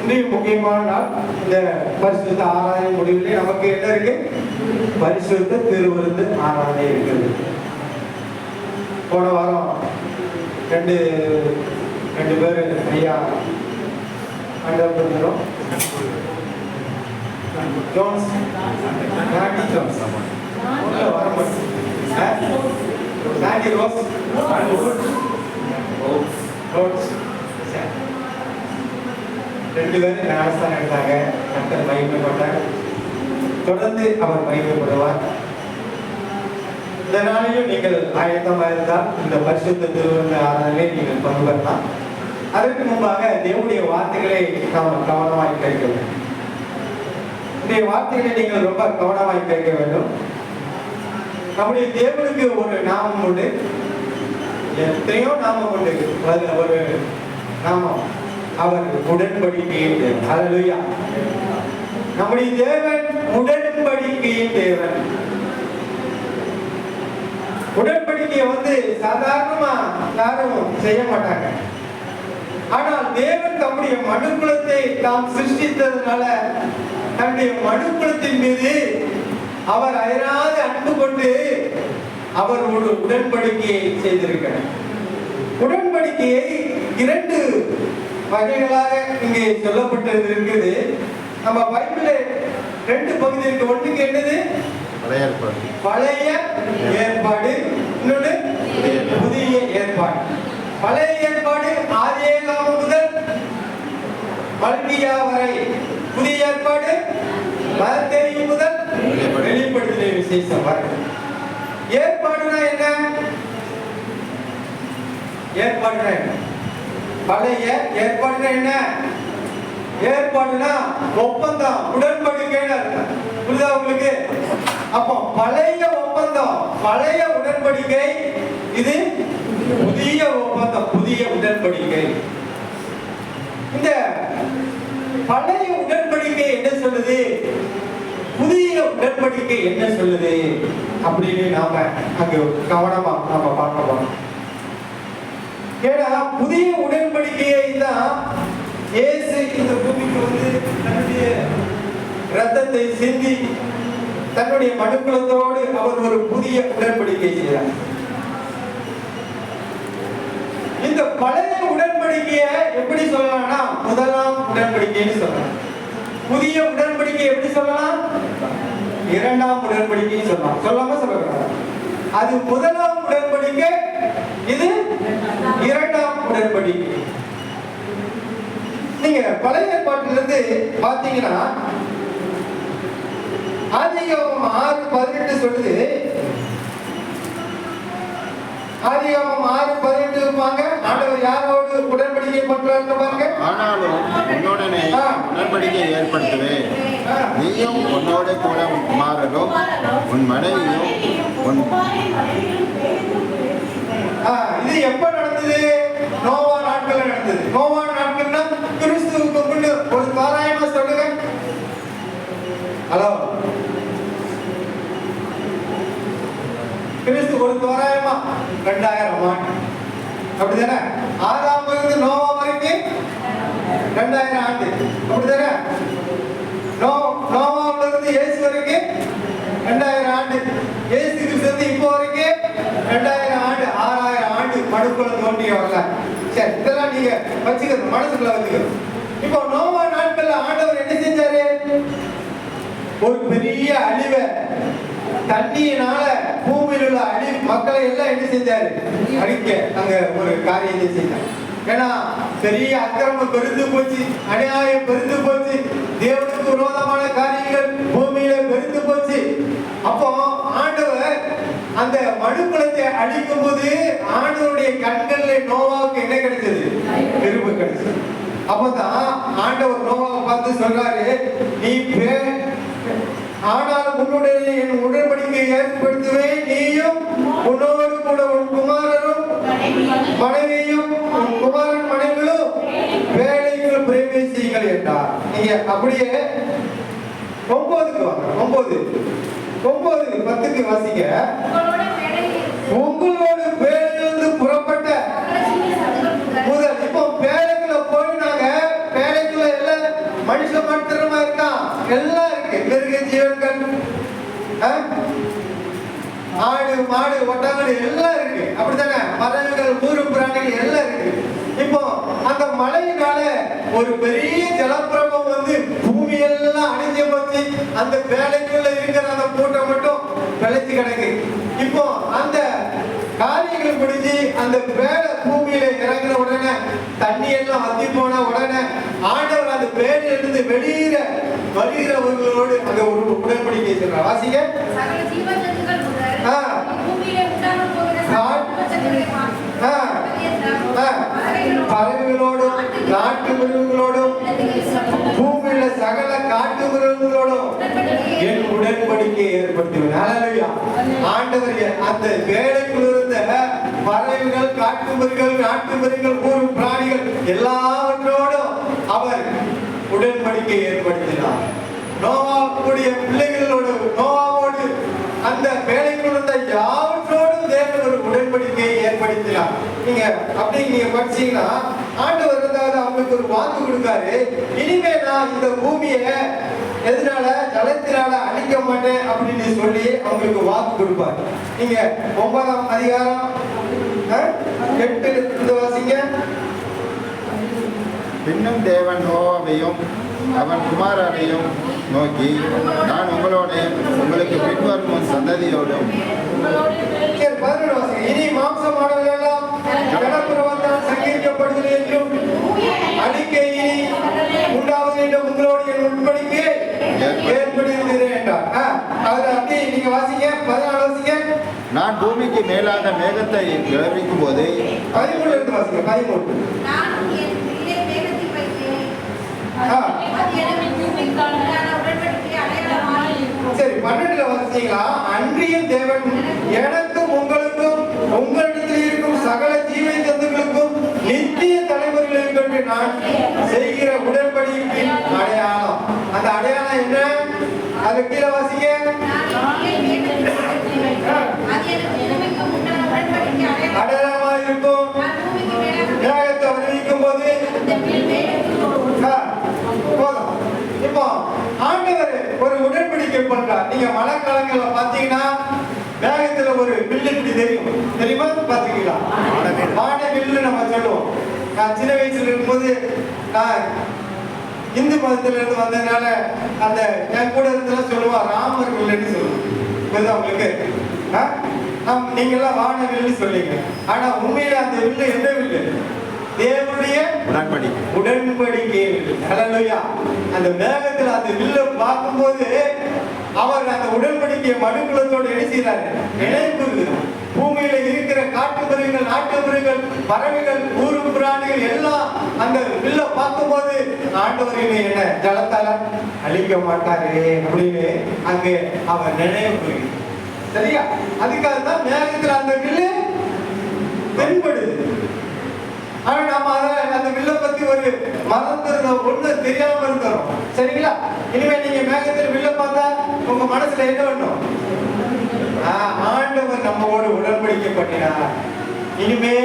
இன்றைய முக்கியமான நாள். இந்த பரிசுத்த ஆராதனை முடிவிலே நமக்கு என்ன இருக்கு? பரிசுத்த திருவிருந்து ஆராதனை இருக்குது. போன வாரம் ரெண்டு பேர் ஐயா ஆண்டவர் ஜோன்ஸ் நாட்டி ஜோன்ஸ் வர நாட்டி ரோஸ் ரெண்டு பேரும் ஞானஸ்தானம் எடுத்தாங்க. கர்த்தர் மகிமைப்பட்டார். தொடர்ந்து அவர் மகிமைப்படுவார். இந்த நாளையும் நீங்கள் ஆயத்தமாக இருந்தால் இந்த பரிசுத்த திருவிருந்து ஆராதனையை நீங்கள் பங்கு பெறலாம். அதற்கு முன்பாக தேவனுடைய வார்த்தைகளை நாம் கவனமாய் கேட்க வேண்டும். இந்த வார்த்தைகளை நீங்கள் ரொம்ப கவனமாய் கேட்க வேண்டும். நம்முடைய தேவனுக்கு ஒரு நாமம் உண்டு, எத்தனையோ நாமம் உண்டு. ஒரு நாமம் அவர் உடன்படிக்கையின் தேவன். ஹல்லேலூயா. நம்முடைய தேவன் உடன்படிக்கையின் தேவன். உடன்படிக்கையை சாதாரணமா யாரும் செய்ய மாட்டாங்க. ஆனால் தேவன் தம்முடைய மனுக்குலத்தை தாம் சிருஷ்டித்ததுனால தன்னுடைய மனுக்குலத்தின் மீது அவர் அயராத அன்பு கொண்டு அவர் ஒரு உடன்படிக்கையை செய்திருக்கிறார். உடன்படிக்கையை இரண்டு வகைகளாக இங்கே சொல்லப்பட்டது இருக்குது. நம்ம பைபிளே ரெண்டு பகுதி இருக்கு. ஒன்றுக்கு என்னது? பழைய ஏற்பாடு, இன்னொன்று புதிய ஏற்பாடு. பழைய ஏற்பாடு ஆதியாகமம் முதல் மல்கியா வரை. புதிய ஏற்பாடு மத்தேயு முதல் வெளிப்படுத்தின விசேஷம் வரை. ஏற்பாடுனா என்ன? ஏற்பாடுனா என்ன? பழைய ஏற்பாடுனா என்ன? ஏற்பாடுனா ஒப்பந்தம், உடன்படிக்கைன்னு அர்த்தம். புரியுதா உங்களுக்கு? அப்போ பழைய ஒப்பந்தம், பழைய உடன்படிக்கை, இது புதிய ஒப்பந்தம், புதிய உடன்படிக்கை. இந்த பழைய உடன்படிக்கை என்ன சொல்லுது, புதிய உடன்படிக்கை என்ன சொல்லுது அப்படின்னு நாம அங்க கவனமா நாம பார்க்க போறோம். ஏன்னா புதிய உடன்படிக்கையை தான் இயேசு இந்த பூமிக்கு தன்னுடைய ரத்தத்தை சிந்தி தன்னுடைய மனுக்குலத்தோடு அவர் ஒரு புதிய உடன்படிக்கை செய்தார். இந்த பழைய உடன்படிக்கையை எப்படி சொல்லலாம்னா முதலாம் உடன்படிக்கைன்னு சொல்லலாம். புதிய உடன்படிக்கை எப்படி சொல்லலாம்? இரண்டாம் உடன்படிக்கைன்னு சொல்லலாம். சொல்லாம சொல்லக்கூடாது. அது முதலாம் உடன்படிக்கை, இது இரண்டாம் உடன்படிக்கை. நீங்க பழைய ஏற்பாட்டிலிருந்து பாத்தீங்கன்னா ஆதியாகமம் 6:18 சொல்லுது. ஆதியாகமம் 6:18 பாருங்க. ஆண்டவர் யாரோடு உடன்படிக்கை பண்றாருன்னு பாருங்க. ஆனாலும் உன்னோடனே உடன்படிக்கை ஏற்படுத்துவேன், நீயும் உன்னோட கூட உன் குமாரரும் உன் மனைவியும் உன். இது எப்ப நடந்தது? நோவா நாட்கள் நடந்தது. நோவா நாட்கள்னா கிறிஸ்துவுக்கு முன்னு ஒரு தோராயமா சொல்லுங்க. ஹலோ, கிறிஸ்து ஒரு தோராயமா 2000 ஆண்டு அப்படிதானே? ஆதாம்ல இருந்து நோவா வரைக்கும் 2000 ஆண்டு அப்படிதானே? நோவாவுல இருந்து இயேசு வரைக்கும் 2000 ஆண்டு. இயேசு கிறிஸ்து இப்போ வரைக்கும் 2000 ஆண்டு, 6000 ஆண்டு மனுக்குள்ள தோன்றிய வரல. சரி, இதெல்லாம் நீங்க வச்சுக்கணும், மனசுக்குள்ள வச்சுக்கணும். இப்போ நோவா நாட்கள்ல ஆண்டவர் என்ன செஞ்சாரு? ஒரு பெரிய அழிவை, தண்ணியினால பூமியில் உள்ள மக்களை எல்லாம் என்ன செஞ்சாரு? அழிக்க அங்க ஒரு காரியத்தை செய்தார். ஏன்னா பெரிய அக்கிரமம் பெருந்து போச்சு, அநியாயம் பெருந்து போச்சு, தேவனுக்கு விரோதமான காரியங்கள் பூமியில பெருந்து போச்சு. அப்போ ஆண்டவர் அந்த மனுக்குலத்தை அழிக்கும் போது ஆண்டவருடைய கண்கள்ல நோவாவுக்கு என்ன கிடைச்சது? கிருபை கிடைச்சது. அப்பதான் ஆண்டவர் நோவாவை பார்த்து சொல்றாரு, நீ ஆனாலும் உன்னுடைய என் உடன்படிக்கை ஏற்படுத்துவேன், நீயும் உன்னோடு கூட உன் குமாரரும் மனைவியும் உன் குமாரன் மனைவிகளும் வேலைகள் பிரவேசிகள் என்றார். நீங்க அப்படியே 9க்கு வாங்க. 9:10 வாசிக்க. உங்களோட வேலையிலிருந்து புறப்பட்ட முதல். இப்போ வேலைக்குள்ள போயினாங்க. வேலைக்குள்ள எல்லாம் மாடு ஒட்டகங்கள் எல்லாம் இருக்கு, அப்படித்தானே? பறவைகள், ஊரும் பிராணிகள் எல்லாம் இருக்கு. இப்போ அந்த மழையினால ஒரு பெரிய ஜலப்பிரபம் வந்து பூமியெல்லாம் அழிஞ்சு போச்சு. அந்த வேலைக்குள்ள இருக்கிற அந்த கூட்டம் மட்டும் பிழைச்சு கிடக்கு. இப்போ அந்த காரியங்கள் முடிஞ்சு அந்த வேலை பூமியில இறங்கின உடனே தண்ணி எல்லாம் வத்தி போன உடனே ஆண்டவர் அந்த வேலையில இருந்து வெளியில வருகிறவர்களோடு அங்க ஒரு உடன்படிக்கை சொல்றார். வாசிங்க. பறவைகளோடும் நாட்டு மிருகங்களோடும் பூமியில சகல காட்டு மிருகங்களோடும் என் உடன்படிக்கை ஏற்படுத்துவேன். ஹல்லேலூயா. ஆண்டவர் அந்த வேலைக்குள் இருந்த பறவைகள், காட்டு மிருகங்கள், நாட்டு மிருகங்கள், ஊரும் பிராணிகள் எல்லாவற்றோடும் அவர் உடன்படிக்கை ஏற்படுத்தினார். நோவாவுடைய பிள்ளைகளோடு, நோவாவோடு அந்த வேலைக்குள் இருந்த யாவற்றோடும் தேவன் ஒரு உடன்படிக்கையை ஏற்படுத்தினார். நீங்க அப்படி நீங்க படிச்சீங்கன்னா ஆண்டவர் இருந்தாவது அவங்களுக்கு ஒரு வாக்கு கொடுக்காரு. இனிமே நான் இந்த பூமியை எதனால ஜலத்தினால அழிக்க மாட்டேன் அப்படின்னு சொல்லி அவங்களுக்கு வாக்கு கொடுப்பாரு. நீங்க 9ஆம் அதிகாரம் 8 வாசிங்க. பின்னும் தேவன் நோவாவையும் அவன் குமாரரையும் நோக்கி, நான் உங்களோடையும் உங்களுக்கு பின்வரும் உன் சந்ததியோடும். இனி மாம்சமானவர்கள் எல்லாம் ஜலப்பிரவாகத்தால் சங்கரிக்கப்படுகிறது என்றும் அழிக்க இனி உண்டாவது என்ற உங்களோடு என் உடன்படிக்கை ஏற்படுகிறது என்றார். அவர் அப்படி நீங்க வாசிங்க. 14 வாசிங்க. நான் பூமிக்கு மேலான மேகத்தை விளைவிக்கும் போது 13 இருந்து வாசிங்க. 13. சரி, 12 வாசிங்களா? அன்றியும் தேவன் எனக்கும் உங்களுக்கும் உங்களிடத்தில் இருக்கும் சகல ஜீவை ஜந்துக்களுக்கும் நித்திய தலைமுறைகளுக்கு நான் செய்கிற உடன்படிக்கையின் அடையாளம். அந்த அடையாளம் என்ன? அது கீழே வாசிங்க. அடையாளமா இருக்கும். மேகத்தை அறிவிக்கும் போது போதும். இப்போ ஆண்டவர் ஒரு உடன்படிக்கை பண்றார். நீங்க மழை காலங்கள்ல பாத்தீங்கன்னா வேகத்துல ஒரு வில்லு இப்படி தெரியுமா? பாத்தீங்களா? வானவில்லு நம்ம சொல்லுவோம். நான் சின்ன வயசுல இருக்கும்போது நான் இந்து மதத்துல இருந்து வந்ததுனால அந்த என் கூட இருந்தெல்லாம் சொல்லுவோம் ராமர் வில்லுன்னு சொல்லுவோம். உங்களுக்கு நீங்க எல்லாம் வானவில்லுன்னு சொல்லிங்க. ஆனா உண்மையில அந்த வில்லு எந்த வில்லு? தேவனுடைய உடன்படிக்கை. ஹல்லேலூயா. அந்த மேகத்துல அந்த வில்ல பார்க்கும்போது அவர் அந்த உடன்படிக்கையை மனுக்குலத்தோடு என்ன செய்யறாரு? நினைவு. பூமியில இருக்கிற காட்டு மிருகங்கள், நாட்டு மிருகங்கள், பறவைகள், ஊரும் பிராணிகள் எல்லாம் அந்த வில்ல பார்க்கும்போது ஆண்டவரின் என்ன ஜலத்தால அழிக்க மாட்டாரு அப்படின்னு அங்கே அவர் நினைவு. சரியா? அதுக்காக தான் மேகத்துல அந்த வில்லு தென்படுது. ஆனா நம்ம அந்த வில்ல பத்தி ஒரு மறந்துருந்தோம், ஒண்ணு தெரியாம இருந்தோம். சரிங்களா? இனிமே நீங்க மேகத்தில் வில்ல பார்த்தா உங்க மனசுல என்ன வேணும்? ஆண்டவர் நம்மோடு உடன்படிக்கை பண்ணினார். இனிமே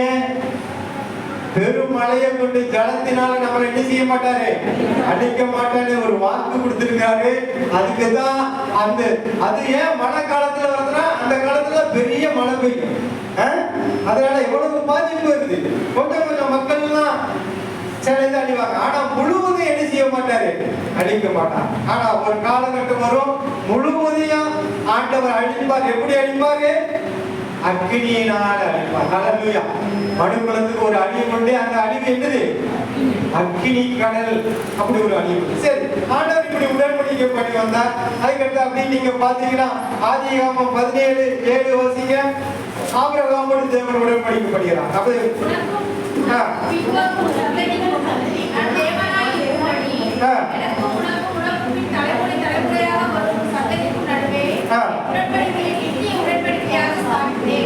பெரும் மழையை கொண்டு ஜலத்தினால நம்மளை என்ன செய்ய மாட்டாரு? அழிக்க மாட்டாரு. ஒரு வாக்கு கொடுத்திருக்காரு. அதுக்குதான் அந்த அது ஏன் மழை காலத்துல வருதுன்னா அந்த காலத்துல பெரிய மழை பெய்யும். அதனால எவ்வளவு பாதிப்பு வருது. கொஞ்சம் கொஞ்சம் மக்கள் எல்லாம் சிலைந்து அழிவாங்க. ஆனா முழுவதும் என்ன செய்ய மாட்டாரு? அழிக்க மாட்டார். ஆனா ஒரு காலகட்டம் வரும் முழுவதையும் ஆண்டவர் அழிப்பார். எப்படி அழிப்பாரு? அக்னியினால் அழிப்பார். ஹல்லேலூயா. மனுக்குலத்துக்கு ஒரு அழிவு கொண்டு அந்த அழிவு என்னது? அக்னி கடல். அப்படி ஒரு அழிவு. சரி, ஆண்டவர் இப்படி உடன்படிக்கை பண்ணி வந்தார். அதுக்கடுத்து அப்படி நீங்க பாத்தீங்கன்னா ஆதியாகமம் 17:7 வாசிங்க. ஆபிரகாமோடு தேவன் உடன்படிக்கை பண்ணுகிறார். அப்ப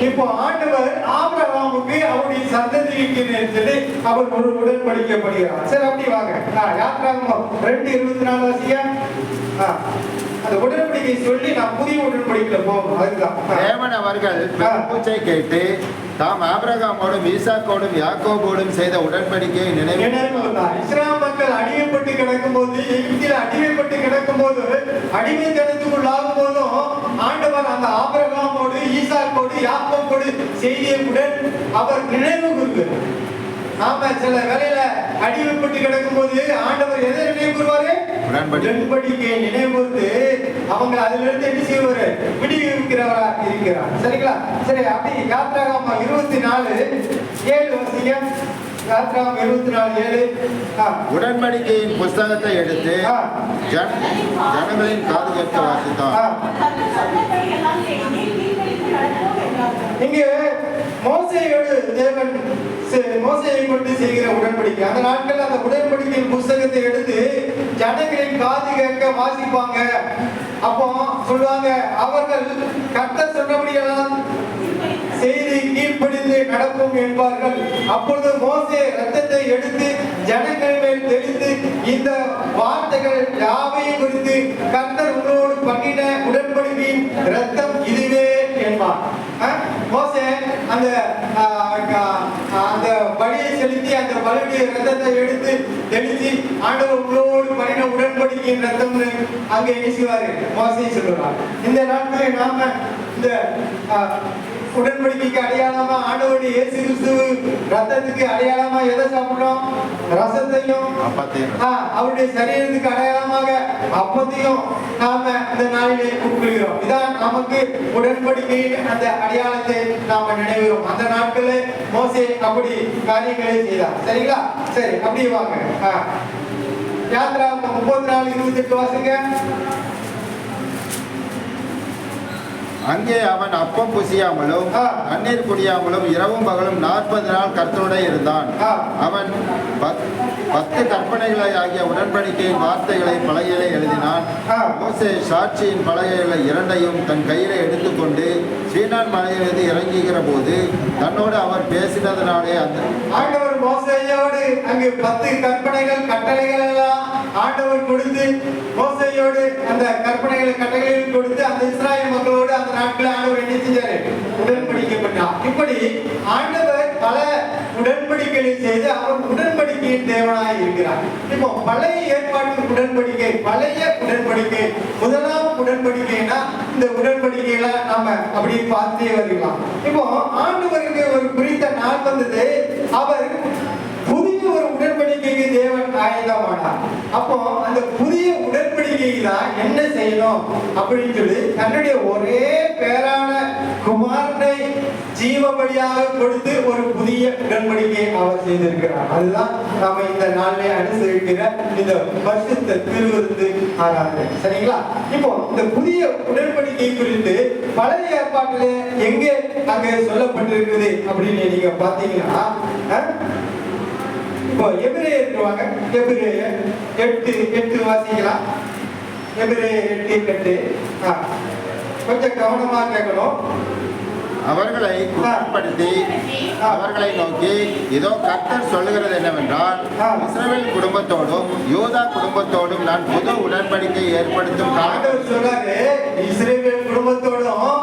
இப்போ ஆண்டவர் ஆபிரகாமுக்கு அவருடைய சந்ததிக்கு சொல்லி அவர் ஒரு உடன்படிக்கை பண்ணுகிறார். சரி, அப்படி வாங்க. யாத்திராகமம் 2:24 வாசிங்க. அந்த உடன்படிக்கை சொல்லி நான் புதிய உடன்படிக்கையில போகணும். அதுதான் தேவன் அவர்கள் பூச்சை கேட்டு தாம் ஆபிரகாமோடும் ஈசாக்கோடும் யாக்கோபோடும் செய்த உடன்படிக்கையை நினைவு கூர்ந்தார். இஸ்ராயேல் மக்கள் அடிமைப்பட்டு கிடக்கும் போது, எகிப்தில் அடிமைப்பட்டு கிடக்கும் போது, அடிமைத்தனத்துக்குள்ளாகும் போதும் ஆண்டவர் அந்த ஆபிரகாமோடு ஈசாக்கோடு யாக்கோபோடு செய்தியுடன் அவர் நினைவு கூர்ந்தார். நாம சில வேலையில அடிமைப்பட்டு கிடக்கும் போது ஆண்டவர் எதை நினைவு கூறுவாரு? உடன்படிக்கையை நினைவு கூர்ந்து அவங்க அதுல இருந்து என்ன செய்வாரு? விடுவிக்கிறவரா இருக்கிறார். சரிங்களா? சரி, அப்படி யாத்ராகமம் 24:7 வசீங்க. யாத்ராகமம் 24:7. உடன்படிக்கையின் புஸ்தகத்தை எடுத்து ஜனங்களின் காது கேட்க வாசித்தார். இங்கே மோசேயோடு தேவன் மோசேயை கொண்டு செய்கிற உடன்படிக்கை. அந்த நாட்கள் அந்த உடன்படிக்கையின் புஸ்தகத்தை எடுத்து ஜனங்களின் காது கேட்க வாசிப்பாங்க. அப்போ சொல்லுவாங்க, அவர்கள் கர்த்தர் சொன்னபடியெல்லாம் செய்தி கீழ்ப்படிந்து நடக்கும் என்பார்கள். அப்பொழுது மோசே ரத்தத்தை எடுத்து ஜனங்கள் மேல் தெளித்து இந்த வார்த்தைகள் யாவையும் குறித்து கர்த்தர் உங்களோடு பண்ணின உடன்படிக்கையின் ரத்தம் இதுவே என்பார். மோசே அந்த பலியை செலுத்தி அந்த பலியுடைய ரத்தத்தை எடுத்து தெளித்து ஆண்டவர் உங்களோடு பண்ணின உடன்படிக்கையின் ரத்தம் அங்கே பேசுவாரு. மோசே சொல்லுவார். இந்த நாட்களில் நாம இந்த உடன்படிக்கைக்கு அடையாளமா ஆண்டவருடைய இயேசு கிறிஸ்து ரத்தத்துக்கு அடையாளமா எதை சாப்பிடுறோம்? ரசத்தையும் அவருடைய சரீரத்துக்கு அடையாளமாக அப்பத்தையும் நாம இந்த நாளிலே கூப்பிடுகிறோம். இதான் நமக்கு உடன்படிக்கையின் அந்த அடையாளத்தை நாம நினைவுகிறோம். அந்த நாட்களே மோசே அப்படி காரியங்களை செய்தார். சரிங்களா? சரி, அப்படியே வாங்க. யாத்ராகமம் 34:28 வாசிங்க. அங்கே அவன் அப்பம் புசியாமலும் தண்ணீர் குடியாமலும் இரவும் பகலும் 40 நாள் கர்த்தரோட இருந்தான். அவன் 10 கற்பனைகளை ஆகிய உடன்படிக்கையின் வார்த்தைகளை பலகையிலே எழுதினான். மோசே சாட்சியின் பலகைகளை 2ஐயும் தன் கையில எடுத்துக்கொண்டு சீனான் மலையிலிருந்து இறங்குகிற போது தன்னோடு அவர் பேசினதனாலே அந்த ஆண்டவர் மோசேயோடு அங்கு 10 கற்பனைகள் கட்டளைகள் எல்லாம் ஆண்டவர் கொடுத்து மோசேயோடு அந்த கற்பனைகளை கட்டளைகள் கொடுத்து அந்த இஸ்ராயேல் மக்களோடு அந்த நாட்களில் ஆண்டவர் என்ன செஞ்சாரு? உடன்படிக்கை பண்ணார். இப்படி ஆண்டவர் பல உடன்படிக்கைகளை செய்து அவர் உடன்படிக்கையின் தேவனாய் இருக்கிறார். இப்போ பழைய ஏற்பாட்டு உடன்படிக்கை, பழைய உடன்படிக்கை, முதலாம் உடன்படிக்கைனா இந்த உடன்படிக்கைகளை நாம அப்படி பார்த்தே வருகிறோம். இப்போ ஆண்டவருக்கு ஒரு குறித்த நாள் வந்தது. அவர் புதிய ஒரு உடன்படிக்கைக்கு தேவன் ஆயத்தமானார். அப்போ அந்த புதிய உடன்படிக்கைக்கு தான் என்ன செய்யணும் அப்படின்னு சொல்லி தன்னுடைய ஒரே பேரான குமாரனை ஜீவபலியாக கொடுத்து ஒரு புதிய உடன்படிக்கையை அவர் செய்திருக்கிறார். அதுதான் நாம இந்த நாளிலே அனுசரிக்கிற இந்த பரிசுத்த திருவிருந்து ஆராதனை. சரிங்களா? இப்போ இந்த புதிய உடன்படிக்கை குறித்து பழைய ஏற்பாட்டிலே எங்கே அங்கே சொல்லப்பட்டிருக்குது அப்படின்னு நீங்க பாத்தீங்கன்னா, இப்போ எபிரேயருக்கு வாங்க. எபிரேயர் 8:8 வாசிக்கலாம். எபிரேயர் 8:8. கொஞ்சம் கவனமா கேட்கணும். அவர்களை குற்றப்படுத்தி அவர்களை நோக்கி, இதோ கர்த்தர் சொல்லுகிறது என்னவென்றால், இஸ்ரவேல் குடும்பத்தோடும் யூதா குடும்பத்தோடும் நான் புது உடன்படிக்கை ஏற்படுத்தும் காலம் சொல்றாரு. இஸ்ரவேல் குடும்பத்தோடும்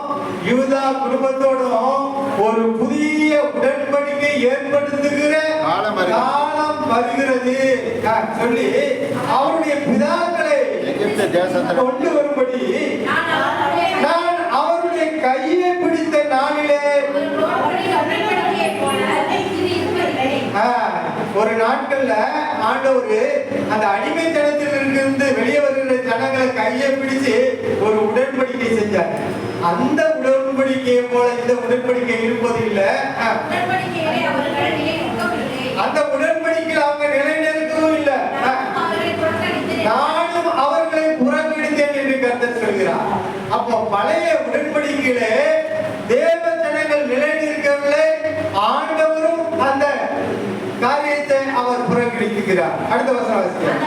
யூதா குடும்பத்தோடும் ஒரு புதிய உடன்படிக்கை ஏற்படுத்துகிற காலம் வருகிறது சொல்லி அவருடைய பிதாக்களை எகிப்து தேசத்தில் கொண்டு வரும்படி நான் அவருடைய கையை பிடித்த நாளிலே ஒரு நாட்கள்ல ஆண்டவர் அந்த அடிமைத்தனத்தில் இருந்து வெளியே வருகிற ஜனங்களை கையை பிடிச்சு ஒரு உடன்படிக்கை செஞ்சார். அந்த உடன்படிக்கையை போல இந்த உடன்படிக்கை இருப்பது இல்ல. அந்த உடன்படிக்கையில் அவங்க நிலைநிறுத்தவும் இல்லை. நானும் அவர்களை புறக்கணித்தேன் என்று கர்த்தர் சொல்கிறார். அப்போ பழைய உடன்படிக்கையிலே தேவ ஜனங்கள் நிலைநிற்கவில்லை. ஆண்டவரும் அந்த காரியத்தை அவர் புறக்கணிக்கிறார். அடுத்த வசனம் வாசிக்கலாம்.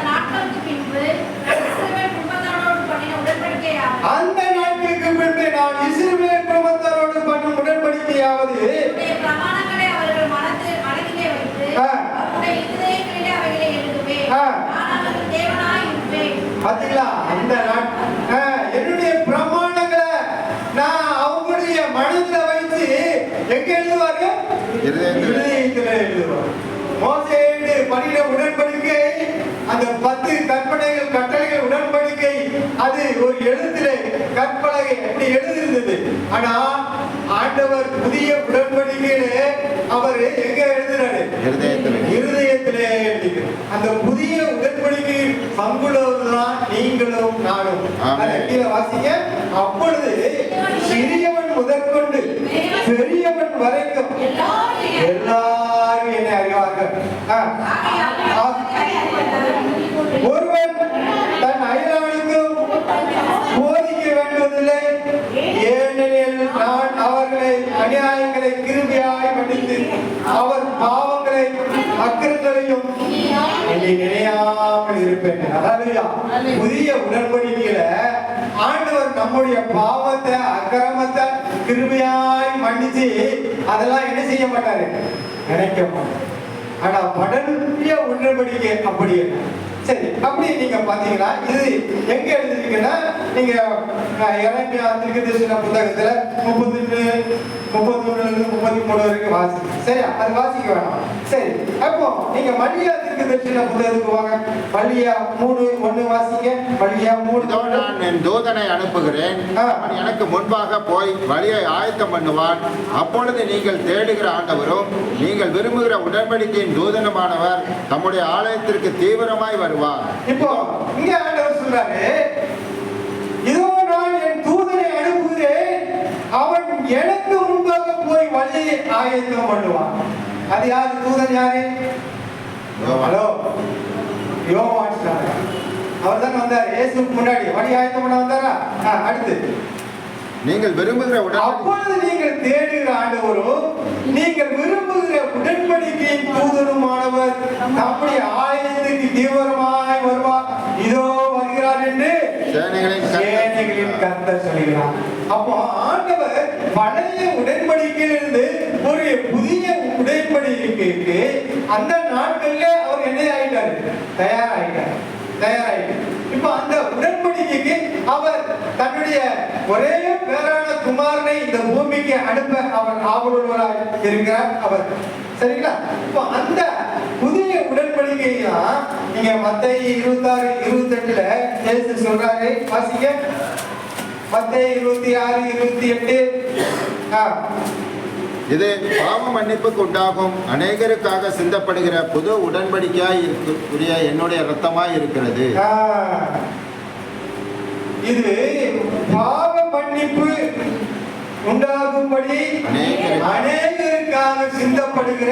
அந்த நாட்களுக்கு பின்பு நான் இஸ்ரவேல் குடும்பத்தாரோடு பண்ணும் உடன்படிக்கையாவது பாத்தீங்களா, அந்த என்னுடைய பிரமாணங்களை நான் அவங்களுடைய மனதில் வைத்து எங்க எழுதுவாரு? இருதயத்திலே எழுதுவார். மோசேயோடு பண்ணின உடன்படிக்கை, அந்த 10 கற்பனைகள் கட்டளைகள் உடன்படிக்கை, அது ஒரு எழுத்திலே கற்பலகை அப்படி எழுதியிருந்தது. ஆனா ஆண்டவர் புதிய உடன்படிக்கையிலே அவர் எங்க எழுதுறாரு? இருதயத்திலே எழுதுகிறார். அந்த புதிய உடன்படிக்கை பங்குள்ளவர்கள்தான் நீங்களும் நானும். அதை கீழே வாசிங்க. அப்பொழுது சிறியவன் முதற்கொண்டு பெரியவன் வரைக்கும் எல்லாரும் என்னை அறிவார்கள். ஒருவன் தன் அயலானுக்கும் போதிக்க வேண்டுவதில்லை, ஏனெனில் நான் அவர்களை அநியாயங்களை கிருபையாய் மன்னித்து அவர் பாவங்களை அக்கிரங்களையும் நினையாமல் இருப்பேன். அதாவது புதிய உடன்படிக்கையில ஆண்டவர் நம்முடைய பாவத்தை அக்கிரமத்தை கிருபையாய் மன்னிச்சு அதெல்லாம் என்ன செய்ய மாட்டாரு? நினைக்க மாட்டாரு. ஆனா பழைய உடன்படிக்கை அப்படி சரி. அப்படி நீங்க பாத்தீங்கன்னா இது எங்க எழுதிருக்கீங்கன்னா, நீங்க இறைமையா தீர்க்கதரிசன புத்தகத்துல 32, 33 33 வரைக்கும் வாசிங்க. சரியா? அது வாசிக்க வேணாம். சரி, அப்போ நீங்க மல்லியா தீர்க்கதரிசன புத்தகத்துக்கு வாங்க. மல்லியா 3:1 வாசிங்க. மல்லியா 3. நான் என் தூதனை அனுப்புகிறேன், அவன் எனக்கு முன்பாக போய் வழியை ஆயத்தம் பண்ணுவான். அப்பொழுது நீங்கள் தேடுகிற ஆண்டவரும் நீங்கள் விரும்புகிற உடன்படிக்கையின் தூதனமானவர் தம்முடைய ஆலயத்திற்கு தீவிரமாய் வருவார். இப்போ இங்க ஆண்டவர் சொல்றாரு, இதோ நான் என் தூதனை அனுப்புகிறேன், அவன் எனக்கு முன்பாக போய் வழியை ஆயத்தம் பண்ணுவான். அது யாரு? தூதன் யாரு? ஹலோ, யோவான். அவர் தான் வந்தார் இயேசுவுக்கு முன்னாடி வழி ஆயத்தம் பண்ண வந்தாரா? அடுத்து நீங்கள் விரும்புகிற அப்பொழுது நீங்கள் தேடுகிற ஆண்டவரும் நீங்கள் விரும்புகிற உடன்படிக்கையின் தூதனுமானவர் நம்முடைய ஆலயத்துக்கு தீவிரமாய் வருவார். இதோ வருகிறார் என்று சேனைகளின் கர்த்தர் சொல்கிறார். அப்போ ஆண்டவர் பழைய உடன்படிக்கையிலிருந்து ஒரு புதிய உடன்படிக்கைக்கு அந்த நாட்கள்ல அவர் என்ன ஆயிட்டாரு? தயாராயிட்டார். இப்ப அந்த உடன்படிக்கைக்கு அவர் தன்னுடைய ஒரே பேரான குமாரனை இந்த பூமிக்கு அனுப்ப அவர் ஆவலுள்ளவராய் இருக்கிறார் அவர். சரிங்களா? இப்போ அந்த புதிய உடன்படிக்கை தான் நீங்க மத்தேயு 26:28 இயேசு சொல்றாரு. வாசிங்க. மத்தேயு 26:28. இது பாவ மன்னிப்புக்கு உண்டாகும் அநேகருக்காக சிந்தப்படுகிற புது உடன்படிக்கையாய் இருக்கக்கூடிய என்னுடைய இரத்தமாய் இருக்கிறது. இது பாவ மன்னிப்பு உண்டாகும்படி அநேகருக்காக சிந்தப்படுகிற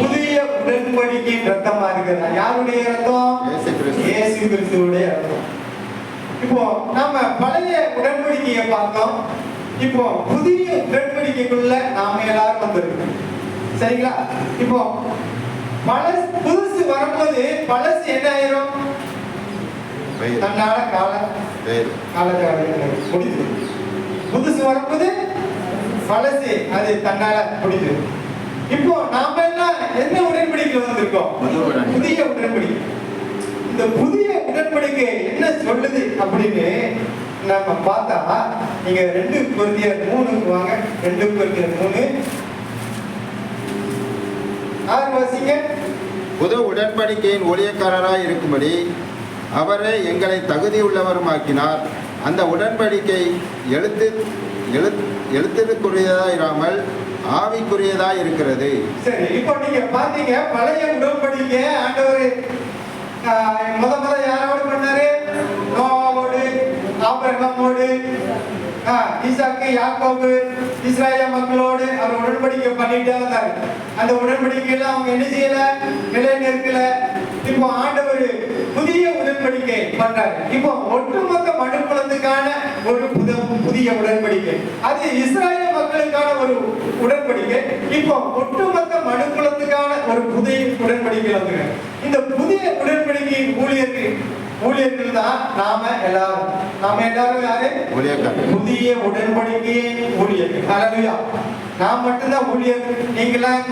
புதிய உடன்படிக்கை இரத்தமா இருக்கிறது. யாருடைய இரத்தம்? இயேசு கிறிஸ்துவுடைய இரத்தம். இப்போ நாம பழைய உடன்படிக்கையை பார்த்தோம். இப்போ புதிய உடன்படிக்கைக்குள்ள நாம எல்லாரும் வந்திருக்கோம். சரிங்களா? இப்போ புதுசு வரும்போது பழசு என்ன ஆயிரும்? தன்னால காலத்தை முடிஞ்சு. புதுசு வரும்போது பழசு அது தன்னால முடிஞ்சு. இப்போ நாம எல்லாம் என்ன உடன்படிக்கை வந்திருக்கோம்? புதிய உடன்படிக்கை. இந்த புதிய உடன்படிக்கை என்ன சொல்லுது அப்படின்னு நம்ம பார்த்தா, நீங்க 2 கொரிந்தியர் 3 வாங்க. 2 கொரிந்தியர் 3:6 வாசிங்க. புது உடன்படிக்கையின் ஊழியக்காரராய் இருக்கும்படி அவரே எங்களை தகுதியுள்ளவருமாக்கினார். அந்த உடன்படிக்கை எழுத்துக்குரியதாயிராமல் ஆவிக்குரியதாய் இருக்கிறது. சரி, இப்போ நீங்க பாத்தீங்க பழைய உடன்படிக்கை ஆண்டவர் முத யாரோடு பண்ணாரு? நோவாவோடு, ஆபிரகாமோடு, ஈசாக்கு, யாக்கோபு, இஸ்ராயேல் மக்களோடு அவர் உடன்படிக்கை பண்ணிட்டே வந்தாரு. அந்த உடன்படிக்கையில அவங்க என்ன செய்யல? நிலை நிற்கல. இப்போ ஆண்டவர் புதிய உடன்படிக்கை பண்றாரு. இப்போ ஒட்டுமொத்த மனுக்குலத்துக்கான ஒரு புதிய உடன்படிக்கை, அது இஸ்ராயேல் மக்களுக்கான ஒரு உடன்படிக்கை. இப்போ ஒட்டுமொத்த மனுக்குலத்துக்கான ஒரு புதிய உடன்படிக்கை வந்து இந்த புதிய உடன்படிக்கையின் ஊழியர்கள் தான் நாம எல்லாரும். யாரு? புதிய உடன்படிக்கையின் ஊழியர்கள். ஹல்லேலூயா. நான் மட்டும்தான் ஊழியர், நீங்களாம்